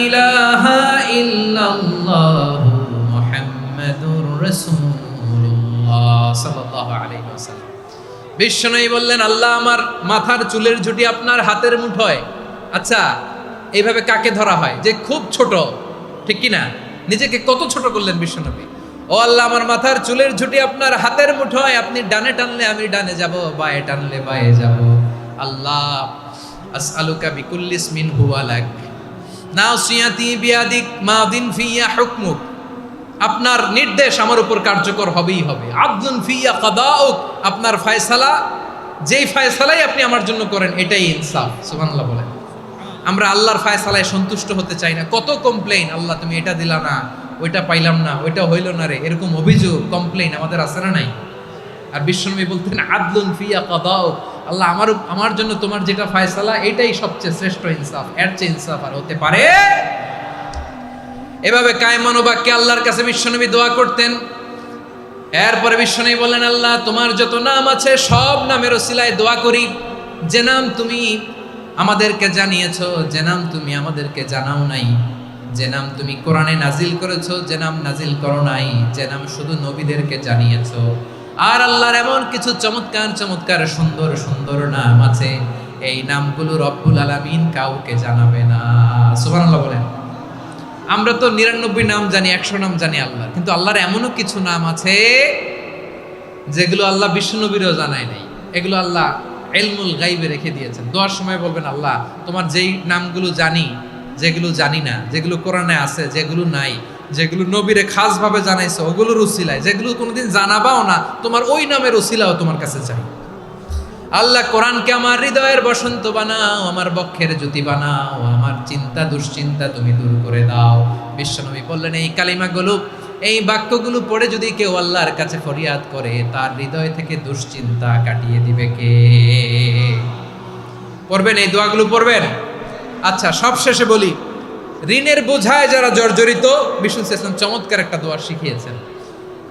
ইলাহা ইল্লাল্লাহু মুহাম্মাদুর রাসূলুল্লাহ সাল্লাল্লাহু আলাইহি ওয়াসাল্লাম। বিশ্বনবী বললেন, আল্লাহ আমার মাথার চুলের ঝুঁটি আপনার হাতের মুঠোয়। আচ্ছা, এইভাবে কাকে ধরা হয়? যে খুব ছোট, ঠিক কি না? নিজেকে কত ছোট করলেন বিশ্বনবী। ও আল্লাহ আমার মাথার চুলের ঝুঁটি আপনার হাতের মুঠোয়, আপনি ডানে টানলে আমি ডানে যাব, বাঁয়ে টানলে বাঁয়ে যাব। আল্লাহ আসআলুকা বিকুল্লি ইসমিন হুয়া লাক নাসিয়াতি বিয়াদিক মাদিন ফিয়া হুকমুক, আপনার নির্দেশ আমার উপর কার্যকর হবেই হবে। আদলুন ফিয়া কাদাউক, আপনার ফয়সালা, যেই ফয়সালাই আপনি আমার জন্য করেন এটাই ইনসাফ। সুবহানাল্লাহ বলেন। আমরা আল্লাহর ফয়সালায় সন্তুষ্ট হতে চাই না। কত কমপ্লেইন, আল্লাহ তুমি এটা দিলা না, ওইটা পাইলাম না, ওইটা হইল না রে, এরকম অভিযোগ, কমপ্লেইন আমাদের আছে না নাই? আর বিশ্বনবী বলতেন আদলুন ফিয়া কাদাউক, আল্লাহ আমার জন্য তোমার যেটা ফয়সালা এটাই সবচেয়ে শ্রেষ্ঠ ইনসাফ, এর চেয়ে ইনসাফ আর হতে পারে? এভাবে কায়মান বাক্যে আল্লাহর কাছে বিশ্বনবী দোয়া করতেন। এরপরে বিশ্বনবী বললেন, আল্লাহ তোমার যত নাম আছে সব নামের ওসিলায় দোয়া করি, যে নাম তুমি আমাদেরকে জানিয়েছো, যে নাম তুমি আমাদেরকে জানাও নাই, যে নাম তুমি কোরআনে নাজিল করেছো, যে নাম নাজিল করো নাই, যে নাম শুধু নবীদেরকে জানিয়েছো। আর আল্লাহর এমন কিছু চমৎকার চমৎকার সুন্দর সুন্দর নাম আছে, এই নামগুলো রব্বুল আলামিন কাউকে জানাবে না। সুবহানাল্লাহ বলেন। আমরা তো 99 নাম জানি, 100 নাম জানি আল্লাহ, কিন্তু আল্লাহর এমনও কিছু নাম আছে যেগুলো আল্লাহ বিশ্বনবীরও জানায় নাই। এগুলো আল্লাহ ইলমুল গায়বে রেখে দিয়েছেন। দোয়ার সময় বলবেন, আল্লাহ তোমার যেই নামগুলো জানি, যেগুলো জানি না, যেগুলো কোরআনে আছে, যেগুলো নাই, যেগুলো নবীরে খাসভাবে জানাইছো ওগুলোর উসিলায়, যেগুলো কোনোদিন জানাবাও না, তোমার ওই নামের উসিলাও তোমার কাছে চাই। আল্লাহ কোরআনকে আমার হৃদয়ের বসন্ত বানাও, আমার বক্ষের জ্যোতি বানাও, আমার চিন্তা দুশ্চিন্তা তুমি দূর করে দাও। বিশ্বনবী বললেন, এই কালিমাগুলো, এই বাক্যগুলো পড়ে যদি কেউ আল্লাহর কাছে ফরিয়াদ করে, তার হৃদয় থেকে দুশ্চিন্তা কাটিয়ে দিবে কে? পড়বেন, এই দোয়াগুলো পড়বেন। আচ্ছা, সব শেষে বলি, ঋণের বোঝায় যারা জর্জরিত, বিষ্ণু ইসলাম চমৎকার একটা দোয়া শিখিয়েছেন।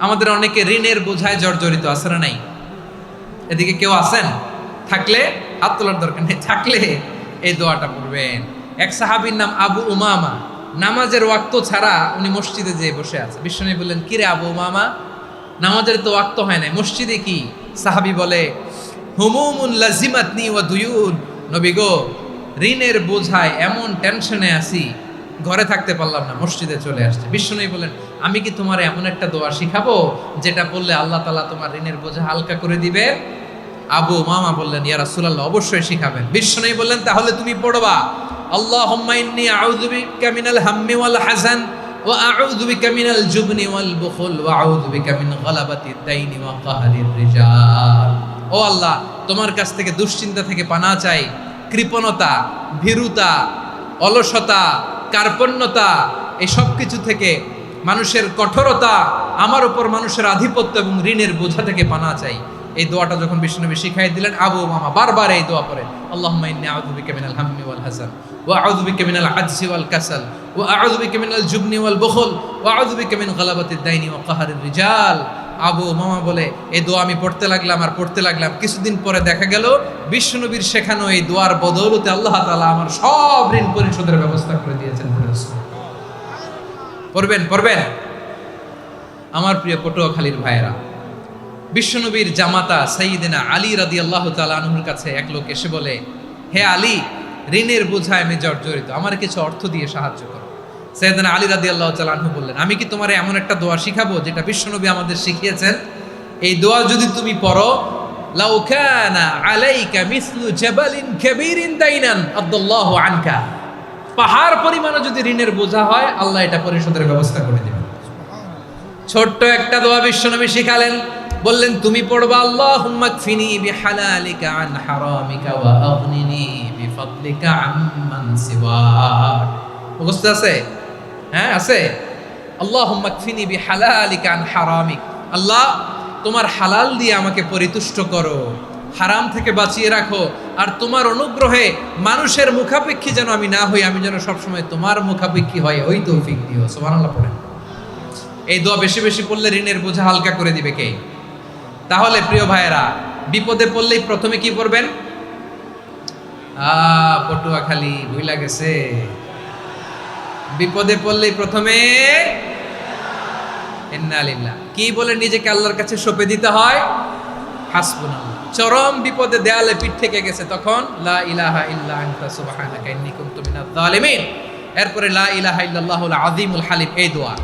আমাদের অনেকে ঋণের বোঝায় জর্জরিত, আছে না নাই? এদিকে কেউ আছেন? থাকলে হাত তোলার দরকার নেই, থাকলে এই দোয়াটা পড়বেন। এক সাহাবীর নাম আবু উমামা, নামাজের ওয়াক্ত ছাড়া উনি মসজিদে যেয়ে বসে আছে। বিশ্বনবী বললেন, কি রে আবু উমামা, নামাজের তো ওয়াক্ত হয় নাই, মসজিদে কি? সাহাবী বলে, হুমুমুন লাজিমাতনি ওয়া দুয়ুন। নবী গো, ঋণের বোঝায় এমন টেনশনে আছি, ঘরে থাকতে পারলাম না, মসজিদে চলে আসছে। বিশ্বনবী বলেন, আমি কি তোমার এমন একটা দোয়া শিখাবো যেটা বললে আল্লাহ তাআলা তোমার ঋণের বোঝা হালকা করে দিবে? আবু উমামা বললেন, ইয়া রাসূলুল্লাহ, অবশ্যই শিখাবেন। বিশ্বনবী বললেন, তাহলে তুমি পড়বা, আল্লাহুম্মা ইন্নী আউযু বিকা মিনাল হাম্মি ওয়াল হাযান ওয়া আউযু বিকা মিনাল জুবনি ওয়াল বুখল ওয়া আউযু বিকা মিন গালাবাতিদ দাইনি ওয়া কাহরির রিজাল। ও আল্লাহ, তোমার কাছ থেকে দুশ্চিন্তা থেকে পানাহ চাই, কৃপণতা, ভীরুতা, অলসতা, কার্পণ্যতা, এই সব কিছু থেকে, মানুষের কঠোরতা, আমার উপর মানুষের আধিপত্য এবং ঋণের বোঝা থেকে পানাহ চাই। এই দোয়াটা যখন বিশ্বনবী শিখাই দিলেন, আবু উমামা বারবার এই দোয়া পড়েন, আল্লাহুম্মা ইন্নী আউযু বিকা মিনাল হাম্মি ওয়াল হাযান ওয়া আউযু বিকা মিনাল আজজি ওয়াল কাসাল ওয়া আউযু বিকা মিনাল জুবনি ওয়াল বুখল ওয়া আউযু বিকা মিন গালাবাতিদ দাইনি ওয়া কাহরির রিজাল। আবু উমামা বলে, এই দোয়া আমি পড়তে লাগলাম আর পড়তে লাগলাম, কিছুদিন পরে দেখা গেল বিশ্বনবীর শেখানো এই দোয়ার বদৌলতে আল্লাহ তাআলা আমার সব ঋণ পরিশোধের ব্যবস্থা করে দিয়েছেন। পড়বেন, পড়বেন। আমার প্রিয় পটুয়াখালীর ভাইয়েরা, বিশ্বনবীর জামাতা সাইয়্যিদিনা আলী রাদিয়াল্লাহু তাআলা আনহুর কাছে এক লোক এসে বলে, হে আলী, ঋণের বোঝায় আমি জর্জরিত, আমার কিছু অর্থ দিয়ে সাহায্য করো। সাইয়্যিদিনা আলী রাদিয়াল্লাহু তাআলা আনহু বললেন, আমি কি তোমার এমন একটা দোয়া শিখাবো যেটা বিশ্বনবী আমাদের শিখিয়েছেন? এই দোয়া যদি তুমি পড়ো, লাউ কানা আলাইকা মিসলু জাবালিন কাবীরিন দাইনান আদাল্লাহু আনকা, পাহাড় পরিমাণও যদি ঋণের বোঝা হয়, আল্লাহ এটা পরিশোধের ব্যবস্থা করে দিবেন। ছোট্ট একটা দোয়া বিশ্বনবী শিখালেন, বললেন, তুমি পড়বা, আল্লাহুম্মা কফিনি বিহালালিকা আন হারামিকা ওয়া আগনিনি বিফাদলিকা আম্মান সিওয়াক। মুখস্থ আছে? হ্যাঁ, আছে। আল্লাহুম্মা কফিনি বিহালালিকা আন হারামিক, আল্লাহ তোমার হালাল দিয়ে আমাকে পরিতুষ্ট করো, হারাম থেকে বাঁচিয়ে রাখো, আর তোমার অনুগ্রহে মানুষের মুখাপেক্ষী যেন আমি না হই, আমি যেন সবসময় তোমার মুখাপেক্ষী হয়, ওই তৌফিক দিও। সুবহানাল্লাহ পড়েন। এই দোয়া বেশি বেশি পড়লে ঋণের বোঝা হালকা করে দিবে কে? তাহলে প্রিয় ভাইয়েরা, বিপদে পড়লেই প্রথমে কি পড়বেন? পটুয়াখালী ভুইলা গেছে, বিপদে পড়লেই প্রথমে ইন্না লিল্লাহ কি বলে নিজেকে আল্লাহর কাছে সঁপে দিতে হয়? হাসবুনাল্লাহ। চরম বিপদে দেয়ালে পিঠ থেকে গেছে, তখন লা ইলাহা ইল্লা আনতা সুবহানাকা ইন্নী কুনতু মিনাজ জালিমিন। এরপরে লা ইলাহা ইল্লাল্লাহুল আযীমুল হালিম, এই দোয়া।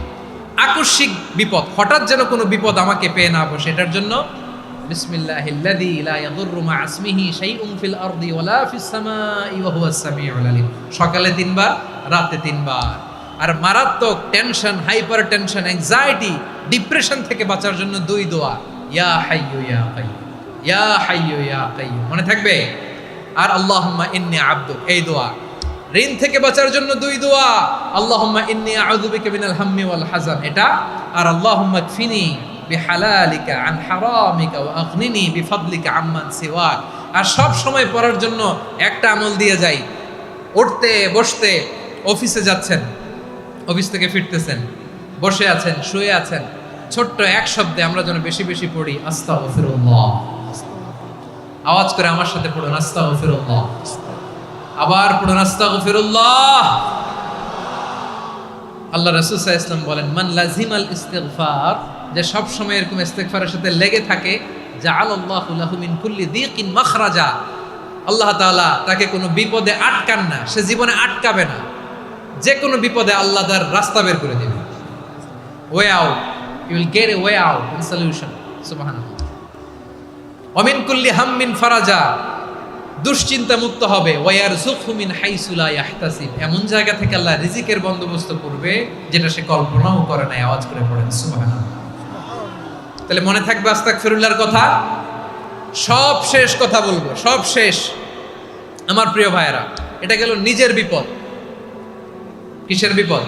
আকস্মিক বিপদ, হঠাৎ যেন কোনো বিপদ আমাকে পেয়ে না বসে, এটার জন্য বিসমিল্লাহিল্লাযী লা ইয়াদুররু মা ইসমিহি শাইউন ফিল আরদি ওয়ালা ফিস সামাই ওয়া হুয়াস সামিউল আলিম। সকালে 3 বার, রাতে 3 বার। আর মারাত্মক tension, hyper tension, anxiety, depression থেকে বাঁচার জন্য 2 দোয়া, ইয়া হাইয়্যু ইয়া কাইয়্যুম, ইয়া হাইয়্যু ইয়া কাইয়্যুম, মনে থাকবে? আর আল্লাহুম্মা ইন্নী আবদুক, এই দোয়া। ঋণ থেকে বাঁচার জন্য 2 দোয়া, আল্লাহুম্মা ইন্নী আউযু বিকা মিনাল হাম্মি ওয়াল হাযান, এটা। আর আল্লাহুম্মা কফিনি বিহালালিকা আন হারামিকা ওয়া আগনিনি বিফাদলিকা আম্মান সিওয়াক। আর সব সময় পড়ার জন্য একটা আমল দিয়ে যাই, উঠতে বসতে, অফিসে যাচ্ছেন, অফিস থেকে ফিরতেছেন, বসে আছেন, শুয়ে আছেন, ছোট্ট এক শব্দে আমরা যেন বেশি বেশি পড়ি আস্তাগফিরুল্লাহ। আওয়াজ করে আমার সাথে পড়ুন, আস্তাগফিরুল্লাহ। আবার পড়ুন, আস্তাগফিরুল্লাহ। আল্লাহ রাসূল সাল্লাল্লাহু আলাইহি ওয়াসাল্লাম বলেন, মান লাজিমাল ইস্তিগফার, যে সব সময় এরকম ইস্তিগফারের সাথে লেগে থাকে, জাআলাল্লাহু লাহু মিন কুল্লি যিকিন মাখরাজা, আল্লাহ তাআলা তাকে কোনো বিপদে আটকান না, সে জীবনে আটকাবে না, যে কোনো বিপদে আল্লাহ তার রাস্তা বের করে দিবে। Way out, you will get a way out and solution. সুবহানাল্লাহ। ওয়া মিন কুল্লি হাম্মিন ফারাজা, দুশ্চিন্তা মুক্ত হবে। ওয়ারযুকহু মিন হাইসু লা ইয়াহতাসিব, এমন জায়গা থেকে আল্লাহ রিজিকের বন্দোবস্ত করবে যেটা সে কল্পনাও করে না। আওয়াজ করে পড়েন সুবহানাল্লাহ। তাহলে মনে থাকবে আস্তাগফিরুল্লাহর কথা। সব শেষ কথা বলবো, সব শেষ আমার প্রিয় ভাইয়েরা। এটা গেল নিজের বিপদ। কিসের বিপদ?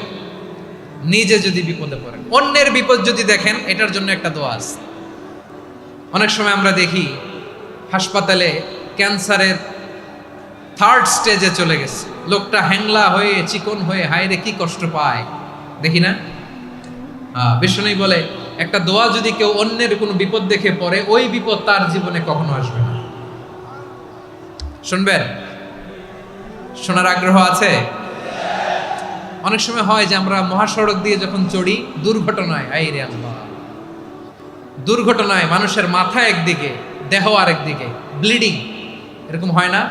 নিজে যদি বিপদে পড়েন। অন্যের বিপদ যদি দেখেন, এটার জন্য একটা দোয়া আছে। অনেক সময় আমরা দেখি হাসপাতালে ক্যান্সারের 3rd স্টেজে চলে গেছে, লোকটা হ্যাংলা হয়ে চিকন হয়ে হায়রে কি কষ্ট পায়, দেখি না? বিষ্ণু বলে একটা দোয়া যদি কেউ অন্যের কোনো বিপদ দেখে পড়ে, ওই বিপদ তার জীবনে কখনো আসবে না। শুনবেন? শোনার আগ্রহ আছে? অনেক সময় হয় যে আমরা মহাসড়ক দিয়ে যখন চড়ি, দুর্ঘটনায়, আইরে আল্লাহ, দুর্ঘটনায় মানুষের মাথা একদিকে, দেহ আরেকদিকে, ব্লিডিং, এরকম হয় না?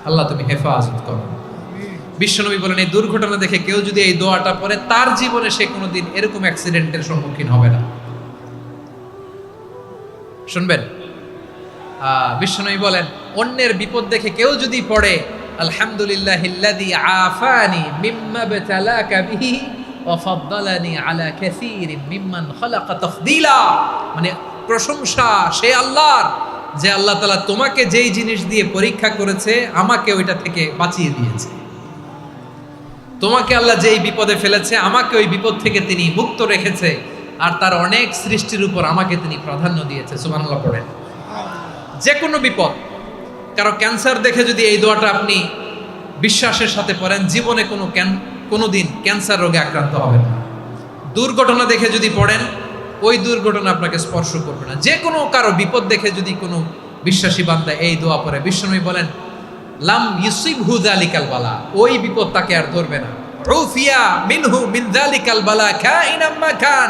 আল্লাহ তুমি হেফাজত করো। বিশ্বনবী বলেন, এই দুর্ঘটনা দেখে কেউ যদি এই দোয়াটা পড়ে, তার জীবনে সে কোনোদিন এরকম অ্যাক্সিডেন্টের সম্মুখীন হবে না। শুনবেন? বিশ্বনবী বলেন, অন্যের বিপদ দেখে কেউ যদি পড়ে, আলহামদুলিল্লাহিল্লাযী আফানি মিম্মা বতালাকা বিহি ওয়া ফাদ্দালানি আলা কাসীরিন মিম্মান খালাকা তাফদীলা, মানে প্রশংসা সে আল্লাহর, যে আল্লাহ তাআলা তোমাকে যেই জিনিস দিয়ে পরীক্ষা করেছে, আমাকে ওইটা থেকে বাঁচিয়ে দিয়েছে। তোমাকে আল্লাহ যেই বিপদে ফেলেছে, আমাকে ওই বিপদ থেকে তিনি মুক্ত রেখেছে, আর তার অনেক সৃষ্টির উপর আমাকে তিনি প্রাধান্য দিয়েছে। সুবহানাল্লাহ পড়েন। যে কোনো বিপদ, কারো ক্যান্সার দেখে যদি এই দোয়াটা আপনি বিশ্বাসের সাথে পড়েন, জীবনে কোনোদিন ক্যান্সার রোগে আক্রান্ত হবেন না। দুর্ঘটনা দেখে যদি পড়েন, ওই দুর্ঘটনা আপনাকে স্পর্শ করবে না। যে কোনো কারো বিপদ দেখে যদি কোনো বিশ্বাসী বান্দা এই দোয়া পড়ে, বিশ্বনবী বলেন, লাম ইউসিবহু যালিকাল বালা, ওই বিপদ তাকে আর ধরবে না। উফিয়া মিনহু মিন যালিকাল বালা কাইনাম মা কান,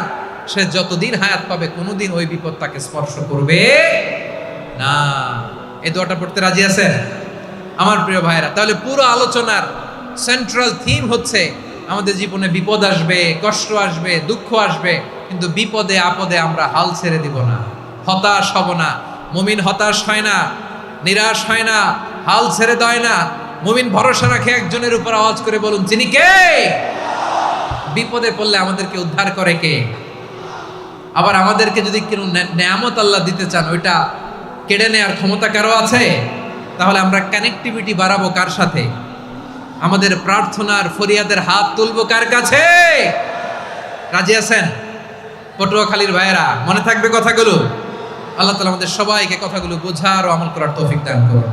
সে যতদিন হায়াত পাবে কোনোদিন ওই বিপদ তাকে স্পর্শ করবে না। এই দোয়াটা পড়তে রাজি আছেন আমার প্রিয় ভাইরা? তাহলে পুরো আলোচনার সেন্ট্রাল থিম হচ্ছে, আমাদের জীবনে বিপদ আসবে, কষ্ট আসবে, দুঃখ আসবে, কিন্তু বিপদে আপদে আমরা হাল ছেড়ে দিব না, হতাশ হব না। মুমিন হতাশ হয় না, নিরাশ হয় না, হাল ছেড়ে দেয় না। মুমিন ভরসা রাখে একজনের উপর। আওয়াজ করে বলুন, যিনি কে? বিপদে পড়লে আমাদেরকে উদ্ধার করে কে? আবার আমাদেরকে যদি কোনো নেয়ামত আল্লাহ দিতে চান, ওইটা কেড়ে নেওয়ার ক্ষমতা কারো আছে? তাহলে আমরা কানেক্টিভিটি বাড়াবো কার সাথে? আমাদের প্রার্থনার ফরিয়াদের হাত তুলবো কার কাছে? রাজি আছেন পটুয়াখালীর ভাইয়েরা? মনে থাকবে কথাগুলো? আল্লাহ তাআলা আমাদের সবাইকে কথাগুলো বোঝার ও আমল করার তৌফিক দান করুন।